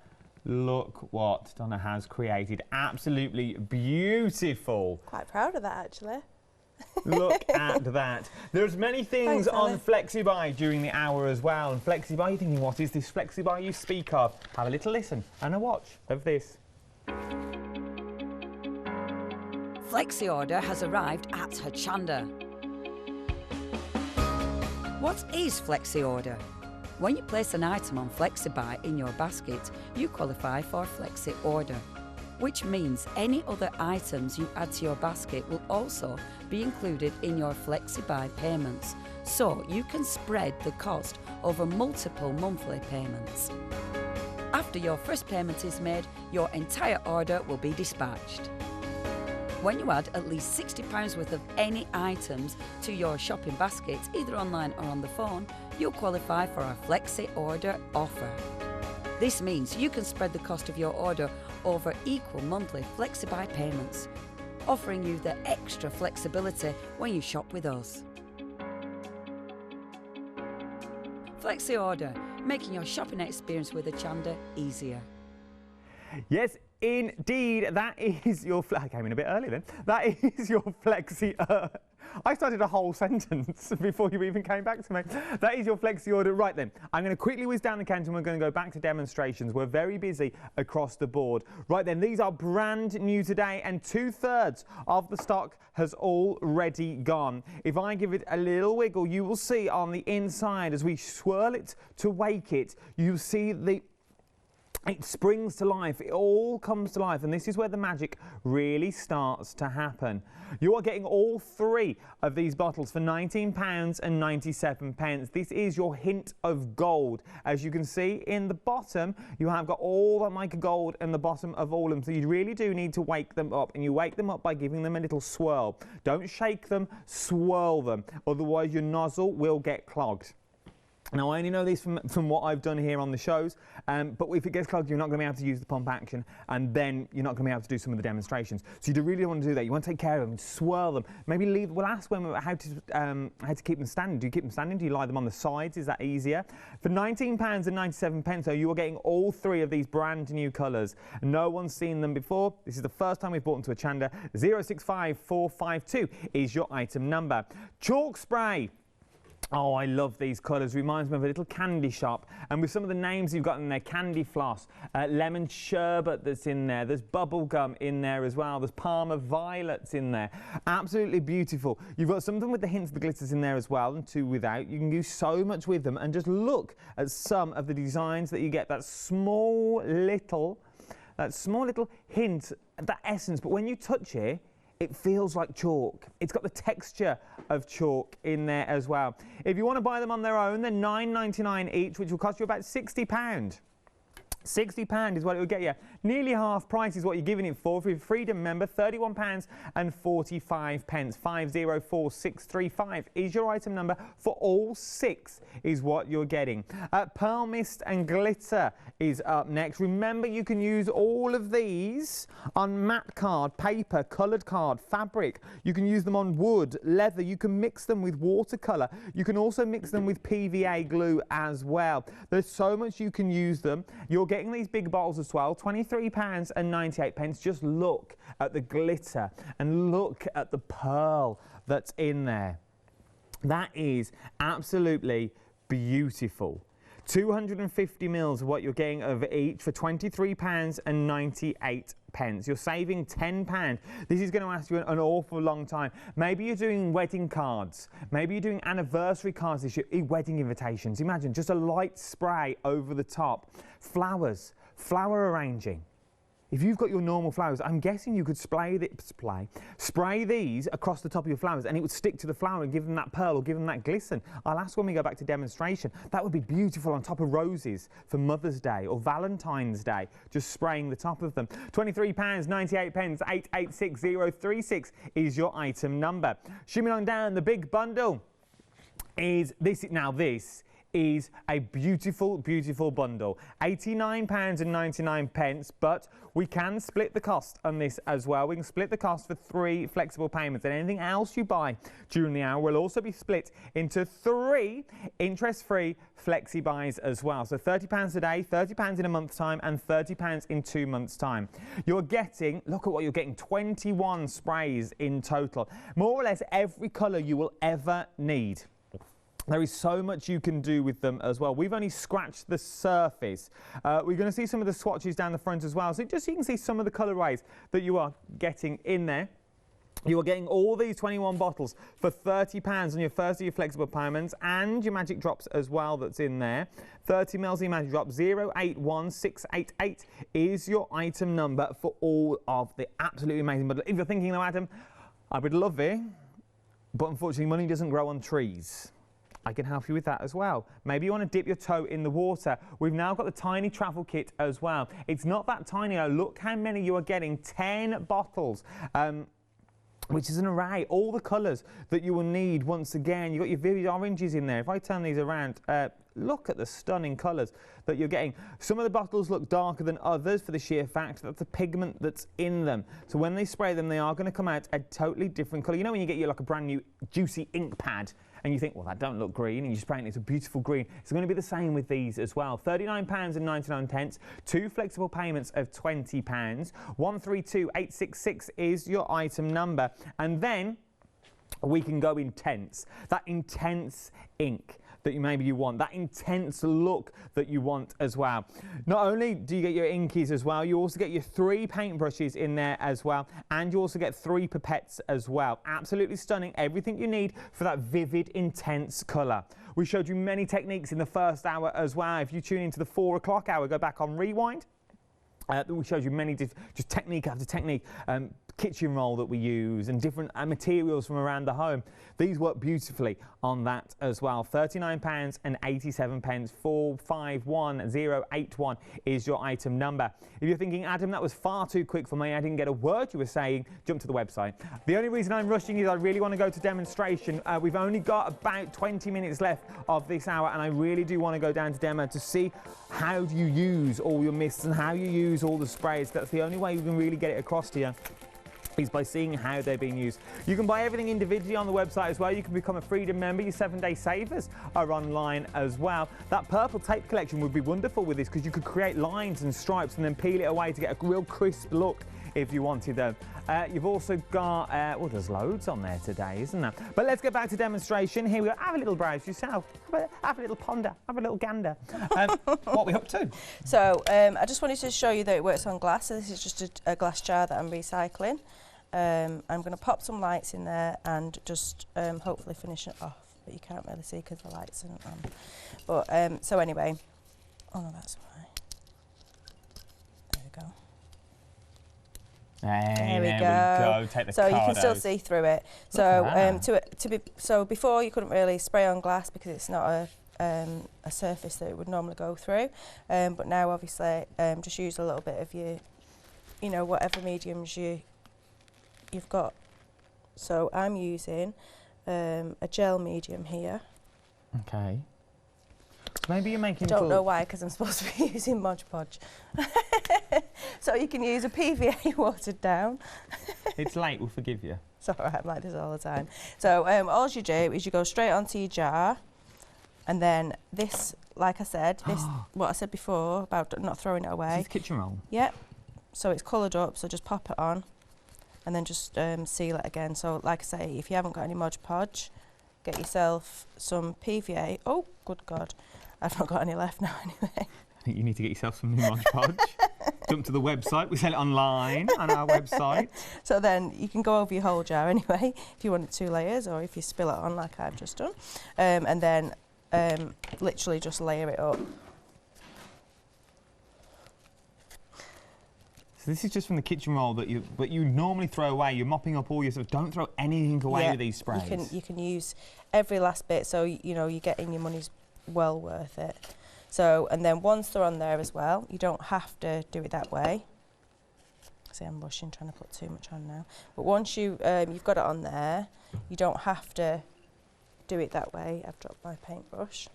Speaker 1: look what Donna has created. Absolutely beautiful.
Speaker 2: Quite proud of that, actually.
Speaker 1: Look at that. There's many things on FlexiBuy during the hour as well. And FlexiBuy, you're thinking, what is this FlexiBuy you speak of? Have a little listen and a watch of this.
Speaker 3: Flexi order has arrived at Hochanda. What is Flexi order? When you place an item on FlexiBuy in your basket, you qualify for Flexi order, which means any other items you add to your basket will also be included in your FlexiBuy payments, so you can spread the cost over multiple monthly payments. After your first payment is made, your entire order will be dispatched. When you add at least £60 worth of any items to your shopping basket, either online or on the phone, you'll qualify for our Flexi order offer. This means you can spread the cost of your order over equal monthly FlexiBuy payments, offering you the extra flexibility when you shop with us. Flexi order, making your shopping experience with Hochanda easier.
Speaker 1: Yes, indeed, that is your... I came in a bit early then. That is your Flexi... I started a whole sentence before you even came back to me. That is your Flexi order. Right then, I'm going to quickly whiz down the counter and we're going to go back to demonstrations. We're very busy across the board. Right then, these are brand new today and 2/3 of the stock has already gone. If I give it a little wiggle, you will see on the inside as we swirl it to wake it, you see it springs to life, it all comes to life, and this is where the magic really starts to happen. You are getting all 3 of these bottles for £19.97. This is your hint of gold. As you can see in the bottom, you have got all that mica gold in the bottom of all of them, so you really do need to wake them up, and you wake them up by giving them a little swirl. Don't shake them, swirl them, otherwise your nozzle will get clogged. Now, I only know this from what I've done here on the shows, but if it gets clogged, you're not going to be able to use the pump action, and then you're not going to be able to do some of the demonstrations. So you really don't want to do that. You want to take care of them, swirl them. Maybe leave. We'll ask them how to keep them standing. Do you keep them standing? Do you lie them on the sides? Is that easier? For £19.97, so you are getting all 3 of these brand new colours. No one's seen them before. This is the first time we've brought them to Hochanda. 065452 is your item number. Chalk spray. Oh, I love these colours. Reminds me of a little candy shop. And with some of the names you've got in there, candy floss, lemon sherbet that's in there. There's bubble gum in there as well. There's Parma violets in there. Absolutely beautiful. You've got something with the hints of the glitters in there as well, and 2 without. You can do so much with them. And just look at some of the designs that you get. That small little hint, that essence. But when you touch it, it feels like chalk. It's got the texture of chalk in there as well. If you want to buy them on their own, they're £9.99 each, which will cost you about £60. £60 is what it will get you. Nearly half price is what you're giving it for. If you're a Freedom member, £31.45. 504635 is your item number for all 6 is what you're getting. Pearl Mist and Glitter is up next. Remember, you can use all of these on matte card, paper, coloured card, fabric. You can use them on wood, leather. You can mix them with watercolour. You can also mix them with PVA glue as well. There's so much you can use them. You're getting these big bottles as well, £23.98. Just look at the glitter and look at the pearl that's in there. That is absolutely beautiful. 250 mils of what you're getting of each for £23.98. You're saving £10. This is going to last you an awful long time. Maybe you're doing wedding cards. Maybe you're doing anniversary cards this year, wedding invitations. Imagine just a light spray over the top. Flowers, flower arranging. If you've got your normal flowers, I'm guessing you could spray these across the top of your flowers and it would stick to the flower and give them that pearl or give them that glisten. I'll ask when we go back to demonstration. That would be beautiful on top of roses for Mother's Day or Valentine's Day, just spraying the top of them. £23.98, 886036 is your item number. Shimming on down, the big bundle is this. Now this is a beautiful, beautiful bundle. £89.99, but we can split the cost on this as well. We can split the cost for 3 flexible payments, and anything else you buy during the hour will also be split into 3 interest-free flexi buys as well. So £30 a day, £30 in a month's time, and £30 in 2 months' time. You're getting, look at what you're getting, 21 sprays in total. More or less every colour you will ever need. There is so much you can do with them as well. We've only scratched the surface. We're going to see some of the swatches down the front as well. So just so you can see some of the colourways that you are getting in there. You are getting all these 21 bottles for £30 on your first of your flexible payments, and your magic drops as well that's in there. 30 mils of your magic drop. 081688 is your item number for all of the absolutely amazing bundle. If you're thinking, though, Adam, I would love it, but unfortunately money doesn't grow on trees. I can help you with that as well. Maybe you want to dip your toe in the water. We've now got the tiny travel kit as well. It's not that tiny. Look how many you are getting. 10 bottles. Which is an array, all the colours that you will need. Once again, you've got your vivid oranges in there. If I turn these around, look at the stunning colours that you're getting. Some of the bottles look darker than others for the sheer fact that the pigment that's in them. So when they spray them, they are going to come out a totally different colour. You know when you get like a brand new juicy ink pad and you think, well, that don't look green, and you spray it, it's a beautiful green. It's going to be the same with these as well. £39.99, 2 flexible payments of £20. 132866 is your item number. And then we can go intense. That intense ink that maybe you want, that intense look that you want as well. Not only do you get your inkies as well, you also get your 3 paintbrushes in there as well, and you also get 3 pipettes as well. Absolutely stunning, everything you need for that vivid, intense colour. We showed you many techniques in the first hour as well. If you tune into the 4 o'clock hour, go back on rewind. We showed you many just technique after technique, kitchen roll that we use, and different materials from around the home. These work beautifully on that as well. £39.87, 451081 is your item number. If you're thinking, Adam, that was far too quick for me, I didn't get a word you were saying, jump to the website. The only reason I'm rushing is I really want to go to demonstration. We've only got about 20 minutes left of this hour, and I really do want to go down to demo to see how do you use all your mists and how you use all the sprays. That's the only way you can really get it across to you, is by seeing how they're being used. You can buy everything individually on the website as well. You can become a Freedom member. Your 7-day savers are online as well. That purple tape collection would be wonderful with this, because you could create lines and stripes and then peel it away to get a real crisp look if you wanted them. You've also got, well, there's loads on there today, isn't there? But let's get back to demonstration. Here we go. Have a little browse yourself. Have a little ponder. Have a little gander. What are we up to?
Speaker 2: So I just wanted to show you that it works on glass. So this is just a glass jar that I'm recycling. I'm going to pop some lights in there and just hopefully finish it off, but you can't really see because the lights aren't on. But so anyway, oh no, that's why. There we go.
Speaker 1: There we go. Take the
Speaker 2: so
Speaker 1: cardos.
Speaker 2: You can still see through it. So before you couldn't really spray on glass because it's not a surface that it would normally go through. But now obviously just use a little bit of your, whatever mediums you've got. So I'm using a gel medium here.
Speaker 1: Okay. So maybe you're making.
Speaker 2: I don't know why, because I'm supposed to be using Mod Podge. So you can use a PVA watered down.
Speaker 1: It's late, we'll forgive you.
Speaker 2: It's all right, I'm like this all the time. So all you do is you go straight onto your jar, and then this, like I said, this what I said before about not throwing it away.
Speaker 1: Is this kitchen roll?
Speaker 2: Yep. So it's coloured up, so just pop it on, and then just seal it again. So like I say, if you haven't got any Mod Podge, get yourself some PVA. Oh, good God. I've not got any left now anyway.
Speaker 1: I think you need to get yourself some new Mod Podge. Jump to the website. We sell it online on our website.
Speaker 2: So then you can go over your whole jar anyway, if you want it 2 layers, or if you spill it on like I've just done. And then literally just layer it up.
Speaker 1: So this is just from the kitchen roll that you normally throw away. You're mopping up all your stuff. Don't throw anything away with these sprays.
Speaker 2: You can use every last bit, so you're getting your money's well worth it. So, and then once they're on there as well, you don't have to do it that way. See, I'm rushing, trying to put too much on now. But once you've got it on there, you don't have to do it that way. I've dropped my paintbrush.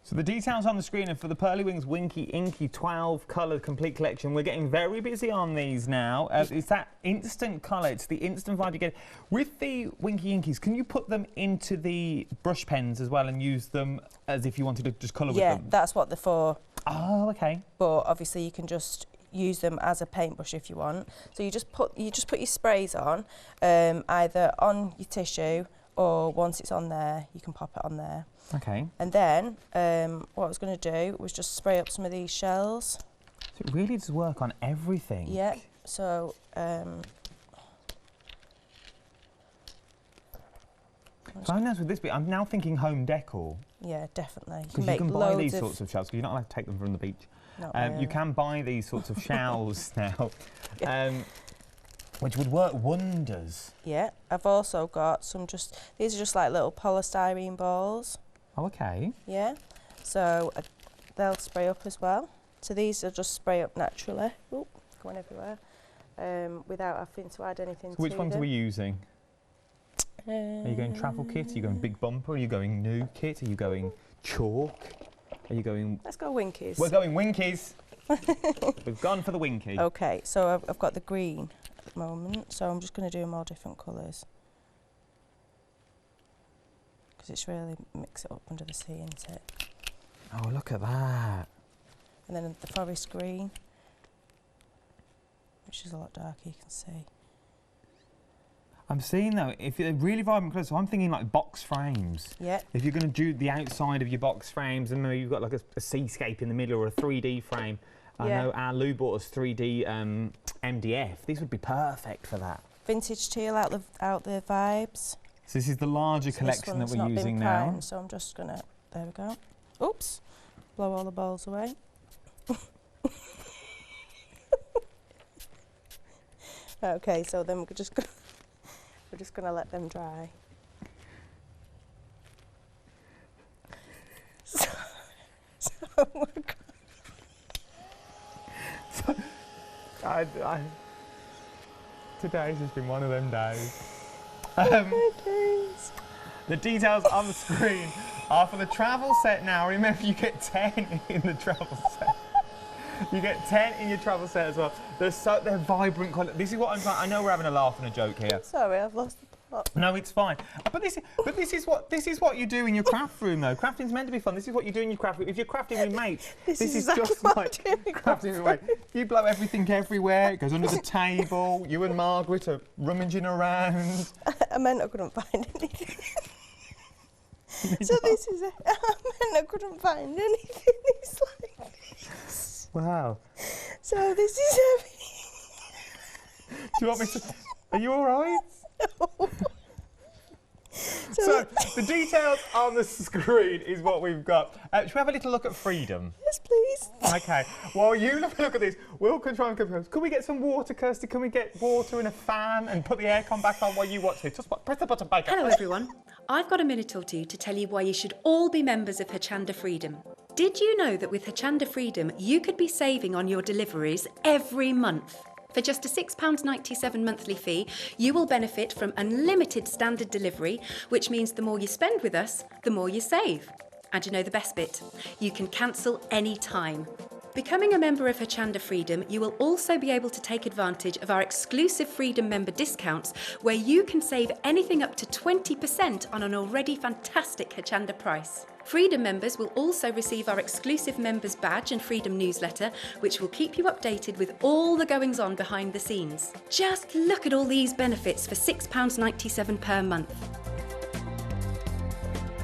Speaker 1: So the details on the screen are for the Pearlywinks Winky Inky 12 colour complete collection. We're getting very busy on these now. It's that instant colour, it's the instant vibe you get. With the Winky Inkies, can you put them into the brush pens as well and use them as if you wanted to just colour with them?
Speaker 2: Yeah, that's what they're for.
Speaker 1: Oh, okay.
Speaker 2: But obviously you can just use them as a paintbrush if you want. So you just put your sprays on, either on your tissue or once it's on there, you can pop it on there.
Speaker 1: Okay.
Speaker 2: And then what I was going to do was just spray up some of these shells.
Speaker 1: So it really does work on everything.
Speaker 2: Yeah. So
Speaker 1: so I'm nice with this bit. I'm now thinking home decor.
Speaker 2: yeah, definitely.
Speaker 1: Because you can buy these sorts of shells, because you're not allowed to take them from the beach. You can buy these sorts of shells now, which would work wonders.
Speaker 2: Yeah, I've also got some these are just like little polystyrene balls.
Speaker 1: Oh, okay.
Speaker 2: Yeah, so they'll spray up as well. So these will just spray up naturally, going everywhere, without having to add anything to them.
Speaker 1: Which ones are we using? Are you going travel kit? Are you going big bumper? Are you going new kit? Are you going chalk? Are you going...
Speaker 2: Let's go Winkies.
Speaker 1: We're going Winkies. We've gone for the Winky.
Speaker 2: Okay, so I've got the green at the moment, so I'm just going to do them all different colours. Because it's really mix it up under the sea, isn't it?
Speaker 1: Oh, look at that.
Speaker 2: And then the forest green, which is a lot darker, you can see.
Speaker 1: I'm seeing though, if they're really vibrant colours, so I'm thinking like box frames.
Speaker 2: Yeah.
Speaker 1: If you're going to do the outside of your box frames, and maybe you've got like a seascape in the middle or a 3D frame. I know our Lou bought us 3D MDF. These would be perfect for that.
Speaker 2: Vintage teal out the vibes.
Speaker 1: So this is the larger collection that we're using now.
Speaker 2: Primed, so I'm just gonna, there we go. Oops, blow all the balls away. Okay, so then we're just gonna let them dry.
Speaker 1: Today's just been one of them days. The details on the screen are for the travel set now. Remember, you get 10 in the travel set. You get 10 in your travel set as well. They're vibrant colours. This is what I'm trying. I know we're having a laugh and a joke here.
Speaker 2: Sorry, I've lost the plot.
Speaker 1: No, it's fine. But this is what you do in your craft room, though. Crafting's meant to be fun. This is what you do in your craft room. If you're crafting with mates, this is
Speaker 2: exactly
Speaker 1: just
Speaker 2: what
Speaker 1: like
Speaker 2: I do in
Speaker 1: crafting with mates. You blow everything everywhere. It goes under the table. You and Margaret are rummaging around.
Speaker 2: I meant I couldn't find anything. So this is it. I meant I couldn't find anything. It's like this.
Speaker 1: Wow.
Speaker 2: So this is
Speaker 1: Do you want me to... Are you all right?
Speaker 2: No.
Speaker 1: So the details on the screen is what we've got. Should we have a little look at freedom?
Speaker 2: Yes, please.
Speaker 1: Okay. While you look at this, we'll try and compose. Could we get some water, Kirsty? Can we get water and a fan and put the aircon back on while you watch this? Just press the button back.
Speaker 4: Hello everyone. I've got a minute or two to tell you why you should all be members of Hochanda Freedom. Did you know that with Hochanda Freedom you could be saving on your deliveries every month? For just a £6.97 monthly fee, you will benefit from unlimited standard delivery, which means the more you spend with us, the more you save. And you know the best bit? You can cancel any time. Becoming a member of Hochanda Freedom, you will also be able to take advantage of our exclusive Freedom member discounts, where you can save anything up to 20% on an already fantastic Hochanda price. Freedom members will also receive our exclusive members badge and Freedom newsletter, which will keep you updated with all the goings-on behind the scenes. Just look at all these benefits for £6.97 per month.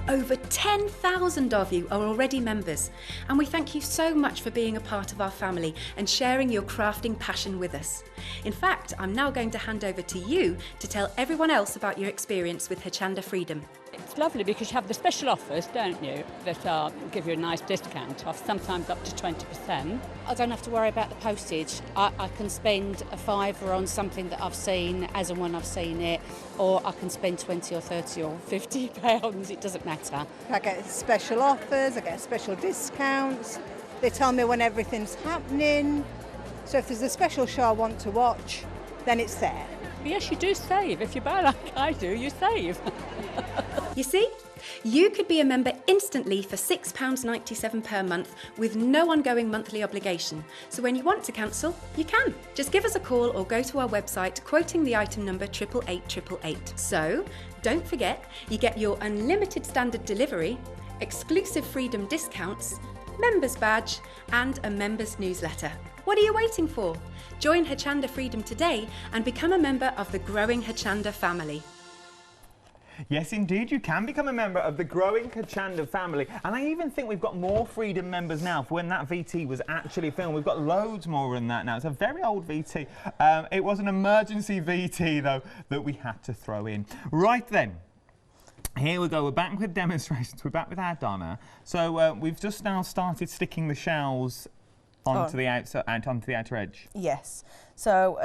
Speaker 4: Over 10,000 of you are already members, and we thank you so much for being a part of our family and sharing your crafting passion with us. In fact, I'm now going to hand over to you to tell everyone else about your experience with Hochanda Freedom.
Speaker 5: It's lovely because you have the special offers, don't you, that give you a nice discount off, sometimes up to 20%.
Speaker 6: I don't have to worry about the postage. I can spend a £5 on something that I've seen as and when I've seen it, or I can spend 20 or 30 or 50 pounds, it doesn't matter.
Speaker 7: I get special offers, I get special discounts, they tell me when everything's happening, so if there's a special show I want to watch, then it's there.
Speaker 5: But yes, you do save. If you buy like I do, you save.
Speaker 4: You see, You could be a member instantly for £6.97 per month with no ongoing monthly obligation. So when you want to cancel, you can. Just give us a call or go to our website quoting the item number 88888. So don't forget, you get your unlimited standard delivery, exclusive freedom discounts, members badge and a members newsletter. What are you waiting for? Join Hochanda Freedom today and become a member of the growing Hochanda family.
Speaker 1: Yes, indeed, you can become a member of the growing Hochanda family. And I even think we've got more Freedom members now for when that VT was actually filmed. We've got loads more than that now. It's a very old VT. It was an emergency VT, though, that we had to throw in. Right then. Here we go, we're back with demonstrations. We're back with our Donna. So we've just now started sticking the shells onto the onto the outer edge. Yes.
Speaker 2: So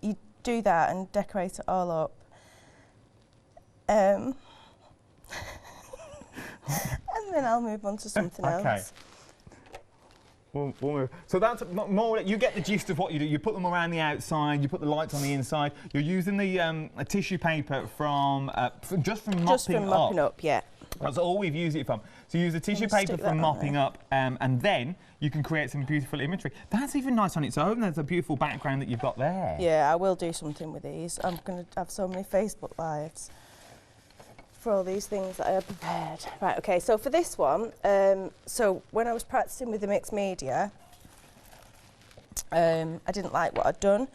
Speaker 2: you do that and decorate it all up. And then I'll move on to something else.
Speaker 1: We'll move. So that's more. You get the gist of what you do. You put them around the outside. You put the lights on the inside. You're using the tissue paper from just from mopping
Speaker 2: up. Yeah.
Speaker 1: That's all we've used it from. So you use the tissue paper for mopping up, and then you can create some beautiful imagery. That's even nice on its own. There's a beautiful background that you've got there.
Speaker 2: Yeah, I will do something with these. I'm going to have so many Facebook Lives for all these things that I have prepared. Right, okay, so for this one, so when I was practicing with the mixed media, I didn't like what I'd done,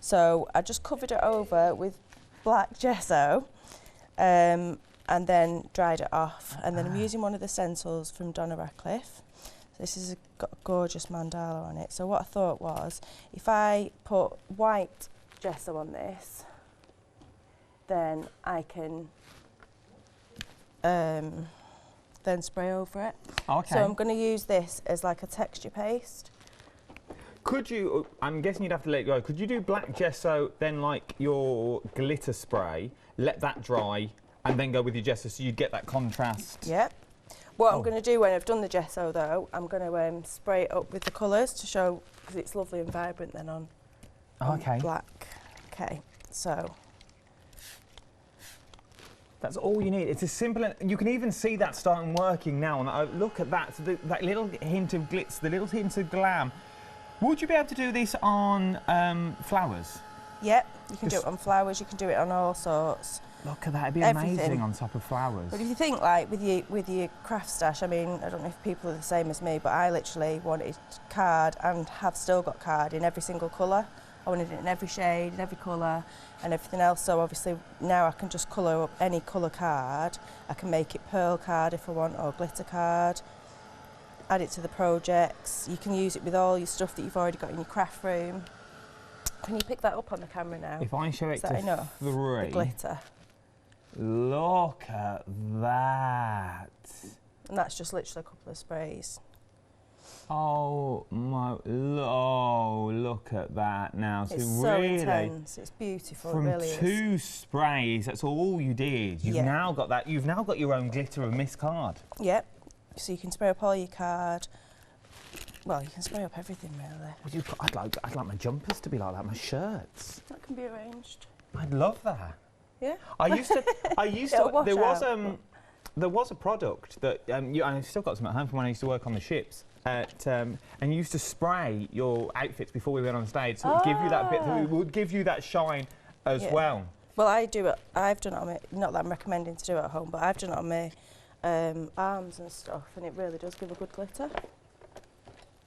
Speaker 2: so I just covered it over with black gesso and then dried it off. And then I'm using one of the stencils from Donna Adam. This has got a gorgeous mandala on it. So what I thought was, if I put white gesso on this, then I can then spray over it.
Speaker 1: Okay.
Speaker 2: So I'm going to use this as like a texture paste.
Speaker 1: Could you, I'm guessing you'd have to let it go, could you do black gesso, then like your glitter spray, let that dry, and then go with your gesso so you'd get that contrast?
Speaker 2: Yep. What I'm going to do when I've done the gesso though, I'm going to spray it up with the colours to show, because it's lovely and vibrant then on black. Okay, so.
Speaker 1: That's all you need. It's as simple, and you can even see that starting working now. And look at that, so that little hint of glitz, the little hint of glam. Would you be able to do this on flowers?
Speaker 2: Yep, you can do it on flowers. You can do it on all sorts.
Speaker 1: Look at that, it'd be amazing on top of flowers.
Speaker 2: But if you think like with your craft stash, I mean, I don't know if people are the same as me, but I literally wanted card and have still got card in every single colour. I wanted it in every shade, in every colour and everything else. So obviously now I can just colour up any colour card. I can make it pearl card if I want, or glitter card. Add it to the projects. You can use it with all your stuff that you've already got in your craft room. Can you pick that up on the camera now?
Speaker 1: If I show it to
Speaker 2: enough?
Speaker 1: 3.
Speaker 2: The glitter.
Speaker 1: Look at that.
Speaker 2: And that's just literally a couple of sprays.
Speaker 1: Oh my, look at that now.
Speaker 2: It's so intense, it's beautiful,
Speaker 1: from
Speaker 2: it really is.
Speaker 1: 2 sprays, that's all you did. You've now got that, you've now got your own glitter and mist card.
Speaker 2: Yep, so you can spray up all your card. Well, you can spray up everything really.
Speaker 1: Well, I'd like my jumpers to be like that, my shirts.
Speaker 2: That can be arranged.
Speaker 1: I'd love that.
Speaker 2: Yeah.
Speaker 1: I used to, there was a product that, I've still got some at home from when I used to work on the ships. And you used to spray your outfits before we went on stage, so it would give you that bit, it would give you that shine as well.
Speaker 2: Well, I do it. I've done it on my, not that I'm recommending to do it at home, but I've done it on my arms and stuff, and it really does give a good glitter.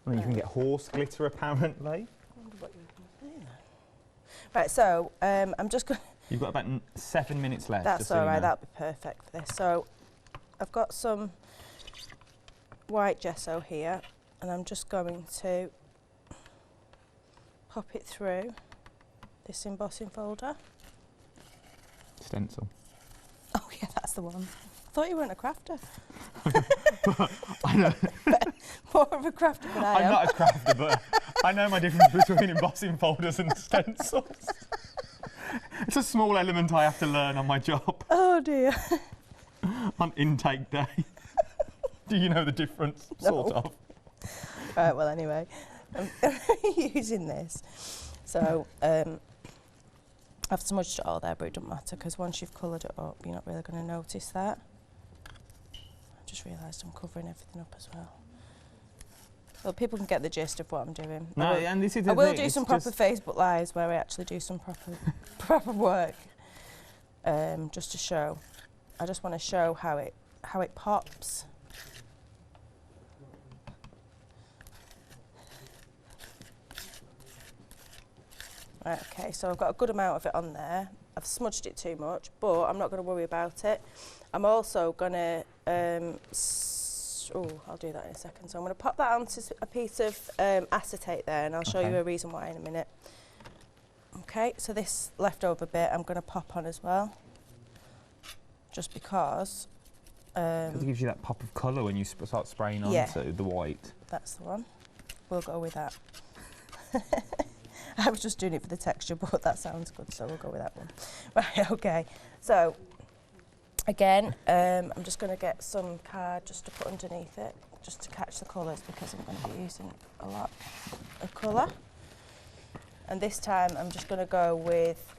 Speaker 1: Well, you can get horse glitter apparently.
Speaker 2: I wonder what you can do then. Right, so I'm just going.
Speaker 1: You've got about 7 minutes left.
Speaker 2: That's all right. That'll be perfect for this. So I've got some white gesso here, and I'm just going to pop it through this embossing folder.
Speaker 1: Stencil.
Speaker 2: Oh yeah, that's the one. I thought you weren't a crafter.
Speaker 1: I know.
Speaker 2: More of a crafter than I am.
Speaker 1: I'm not a crafter, but I know my difference between embossing folders and stencils. It's a small element I have to learn on my job.
Speaker 2: Oh dear.
Speaker 1: On intake day. Do you know the difference?
Speaker 2: No.
Speaker 1: Sort of.
Speaker 2: Right, well anyway, I'm using this. So I've smudged it all there, but it doesn't matter because once you've coloured it up, you're not really going to notice that. I just realised I'm covering everything up as well. Well, people can get the gist of what I'm doing.
Speaker 1: No, and this is
Speaker 2: I will do some proper Facebook Lives where I actually do some proper work, just to show. I just want to show how it pops. Right, okay, so I've got a good amount of it on there. I've smudged it too much, but I'm not going to worry about it. I'm also going to, I'll do that in a second. So I'm going to pop that onto a piece of acetate there, and I'll show you a reason why in a minute. Okay, so this leftover bit I'm going to pop on as well, just because.
Speaker 1: It gives you that pop of colour when you start spraying onto the white.
Speaker 2: That's the one. We'll go with that. I was just doing it for the texture, but that sounds good, so we'll go with that one. Right, okay. So, again, I'm just going to get some card just to put underneath it, just to catch the colours, because I'm going to be using a lot of colour. And this time, I'm just going to go with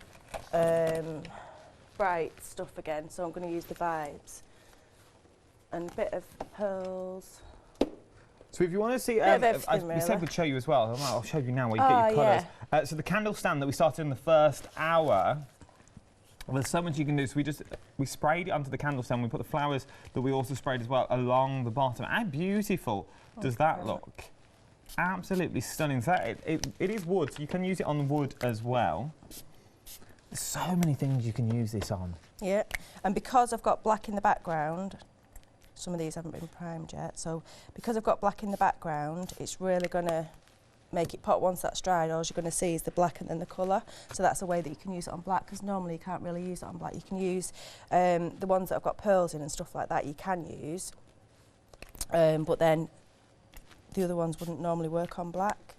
Speaker 2: bright stuff again, so I'm going to use the Vibes. And a bit of pearls.
Speaker 1: So if you want to see, we said we'd show you as well. I'll show you now where you get your colours. So the candle stand that we started in the first hour, well, there's so much you can do. So we sprayed it onto the candle stand. We put the flowers that we also sprayed as well along the bottom. How beautiful does that look? Absolutely stunning. So it is wood, so you can use it on wood as well. There's so many things you can use this on.
Speaker 2: Yeah, and because I've got black in the background, some of these haven't been primed yet, so because I've got black in the background, it's really going to make it pop once that's dried. All you're going to see is the black and then the colour. So that's a way that you can use it on black, because normally you can't really use it on black. You can use the ones that have got pearls in and stuff like that, you can use, but then the other ones wouldn't normally work on black.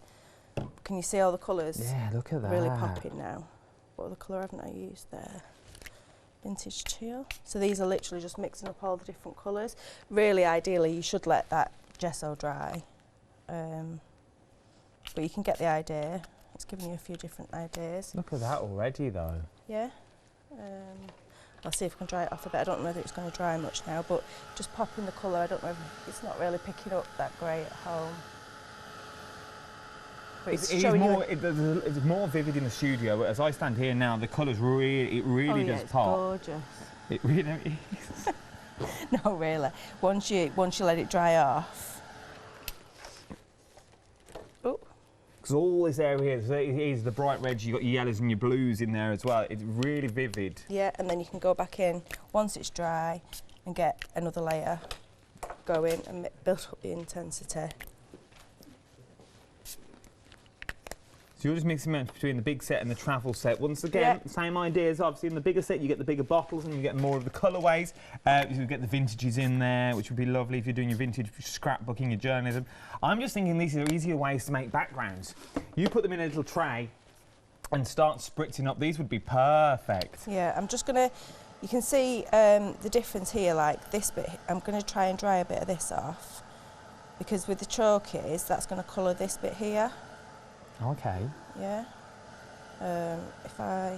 Speaker 2: Can you see all the colours?
Speaker 1: Yeah, look at that.
Speaker 2: Really popping now. What other colour haven't I used there? Vintage teal. So these are literally just mixing up all the different colours. Really, ideally, you should let that gesso dry. But you can get the idea. It's giving you a few different ideas.
Speaker 1: Look at that already, though.
Speaker 2: Yeah. I'll see if I can dry it off a bit. I don't know whether it's going to dry much now, but just popping the colour, I don't know if it's not really picking up that grey at home.
Speaker 1: It's more vivid in the studio, but as I stand here now, the colours really does pop.
Speaker 2: Gorgeous.
Speaker 1: It really is.
Speaker 2: No, really. Once you let it dry off. Oh.
Speaker 1: Because all this area is the bright reds, you've got your yellows and your blues in there as well. It's really vivid.
Speaker 2: Yeah, and then you can go back in once it's dry and get another layer going and build up the intensity.
Speaker 1: So you're just mixing it between the big set and the travel set. Once again, same ideas. Obviously, in the bigger set, you get the bigger bottles and you get more of the colourways. You get the vintages in there, which would be lovely if you're doing your vintage scrapbooking, your journalism. I'm just thinking these are easier ways to make backgrounds. You put them in a little tray and start spritzing up. These would be perfect.
Speaker 2: Yeah, I'm just going to... You can see the difference here, like this bit. I'm going to try and dry a bit of this off, because with the chalkies, that's going to colour this bit here.
Speaker 1: Okay.
Speaker 2: Yeah. If I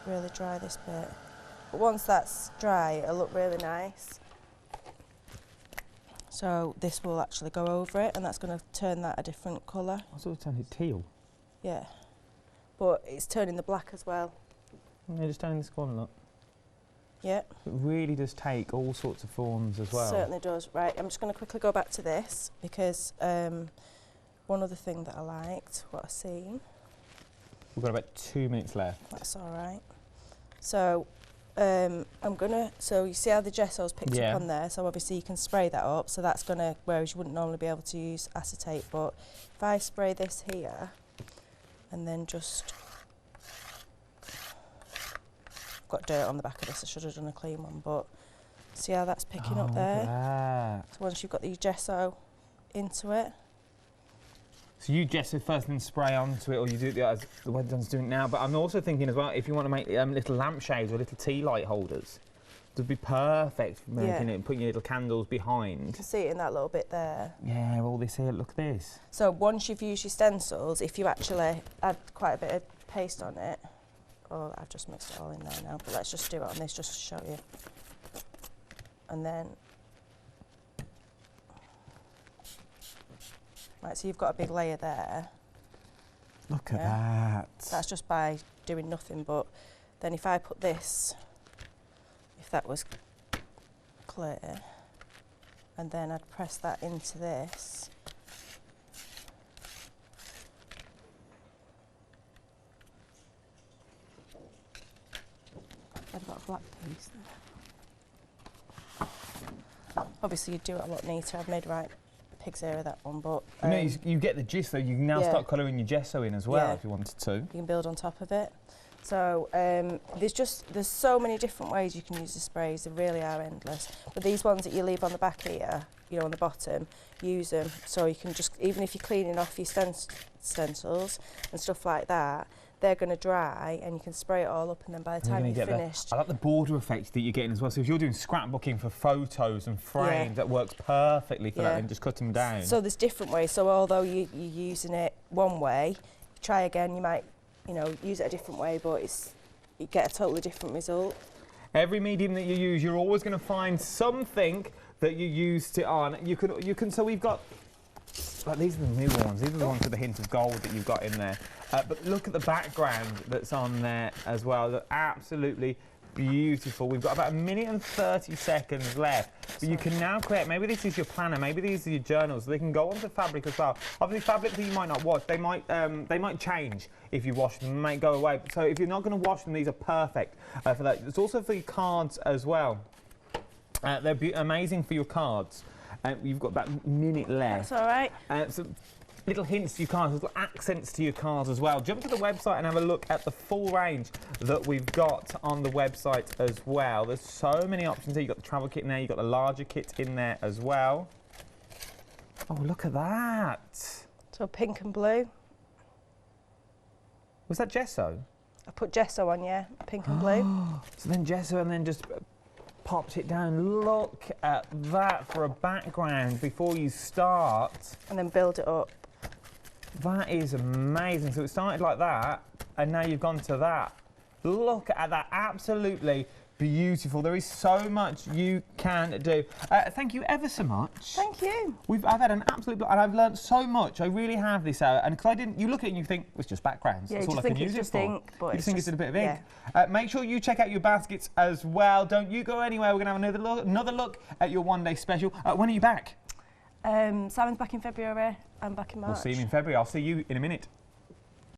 Speaker 2: really dry this bit. But once that's dry, it'll look really nice. So this will actually go over it, and that's going to turn that a different colour.
Speaker 1: I sort of turned it teal.
Speaker 2: Yeah. But it's turning the black as well.
Speaker 1: Yeah, just down in this corner, look.
Speaker 2: Yeah.
Speaker 1: It really does take all sorts of forms as well.
Speaker 2: It certainly does. Right, I'm just going to quickly go back to this, because one other thing that I liked, what I've seen.
Speaker 1: We've got about 2 minutes left.
Speaker 2: That's all right. So so you see how the gesso's picked up on there, so obviously you can spray that up, so that's going to, whereas you wouldn't normally be able to use acetate, but if I spray this here, and then just, I've got dirt on the back of this, I should have done a clean one, but see how that's picking up there? So once you've got the gesso into it.
Speaker 1: So you gesso first and then spray onto it, or you do it as the way Donna's doing it now. But I'm also thinking as well, if you want to make little lampshades or little tea light holders, it would be perfect for making it and putting your little candles behind.
Speaker 2: You can see it in that little bit there.
Speaker 1: Yeah, all this here, look at this.
Speaker 2: So once you've used your stencils, if you actually add quite a bit of paste on it, Oh, I've just mixed it all in there now, but let's just do it on this just to show you. And then, right, so you've got a big layer there.
Speaker 1: Look at that.
Speaker 2: That's just by doing nothing, but then if I put this, if that was clear, and then I'd press that into this. I've got a black piece there. Obviously you'd do it a lot neater. I've made right pig's ear of that one, but...
Speaker 1: no, you get the gist though. You can now start colouring your gesso in as well if you wanted to.
Speaker 2: You can build on top of it. So there's so many different ways you can use the sprays. They really are endless. But these ones that you leave on the back here, you know, on the bottom, use them. So you can just, even if you're cleaning off your stencils and stuff like that, they're going to dry and you can spray it all up, and then by the time you're finished...
Speaker 1: I like the border effect that you're getting as well. So if you're doing scrapbooking for photos and frames, that works perfectly for that, and just cut them down.
Speaker 2: So there's different ways. So although you're using it one way, try again, you might, you know, use it a different way, but you get a totally different result.
Speaker 1: Every medium that you use, you're always going to find something that you used it on. You can. So we've got... Like, these are the new ones. These are the ones with the hint of gold that you've got in there. But look at the background that's on there as well. They're absolutely beautiful. We've got about 1 minute and 30 seconds left. But you can now create, maybe this is your planner, maybe these are your journals. They can go onto fabric as well. Obviously, fabric that you might not wash, they might change if you wash them, they might go away. So if you're not going to wash them, these are perfect for that. It's also for your cards as well. They're amazing for your cards. You've got about a minute left.
Speaker 2: That's all right.
Speaker 1: So little hints to your cards, little accents to your cards as well. Jump to the website and have a look at the full range that we've got on the website as well. There's so many options here. You've got the travel kit in there, you've got the larger kit in there as well. Oh, look at that.
Speaker 2: So pink and blue.
Speaker 1: Was that gesso?
Speaker 2: I put gesso on, yeah, pink and blue.
Speaker 1: So then gesso and then just popped it down. Look at that for a background before you start.
Speaker 2: And then build it up.
Speaker 1: That is amazing. So it started like that, and now you've gone to that. Look at that, absolutely beautiful. There is so much you can do. Thank you ever so much.
Speaker 2: Thank you.
Speaker 1: I've had an absolute, and I've learned so much. I really have this out, and because you look at it and you think it's just backgrounds.
Speaker 2: Yeah,
Speaker 1: that's all I can use it for.
Speaker 2: Ink, but
Speaker 1: you think it's a bit of ink. Make sure you check out your baskets as well. Don't you go anywhere. We're going to have another look at your one-day special. When are you back?
Speaker 2: Simon's back in February. I'm back in March.
Speaker 1: We'll see you in February. I'll see you in a minute.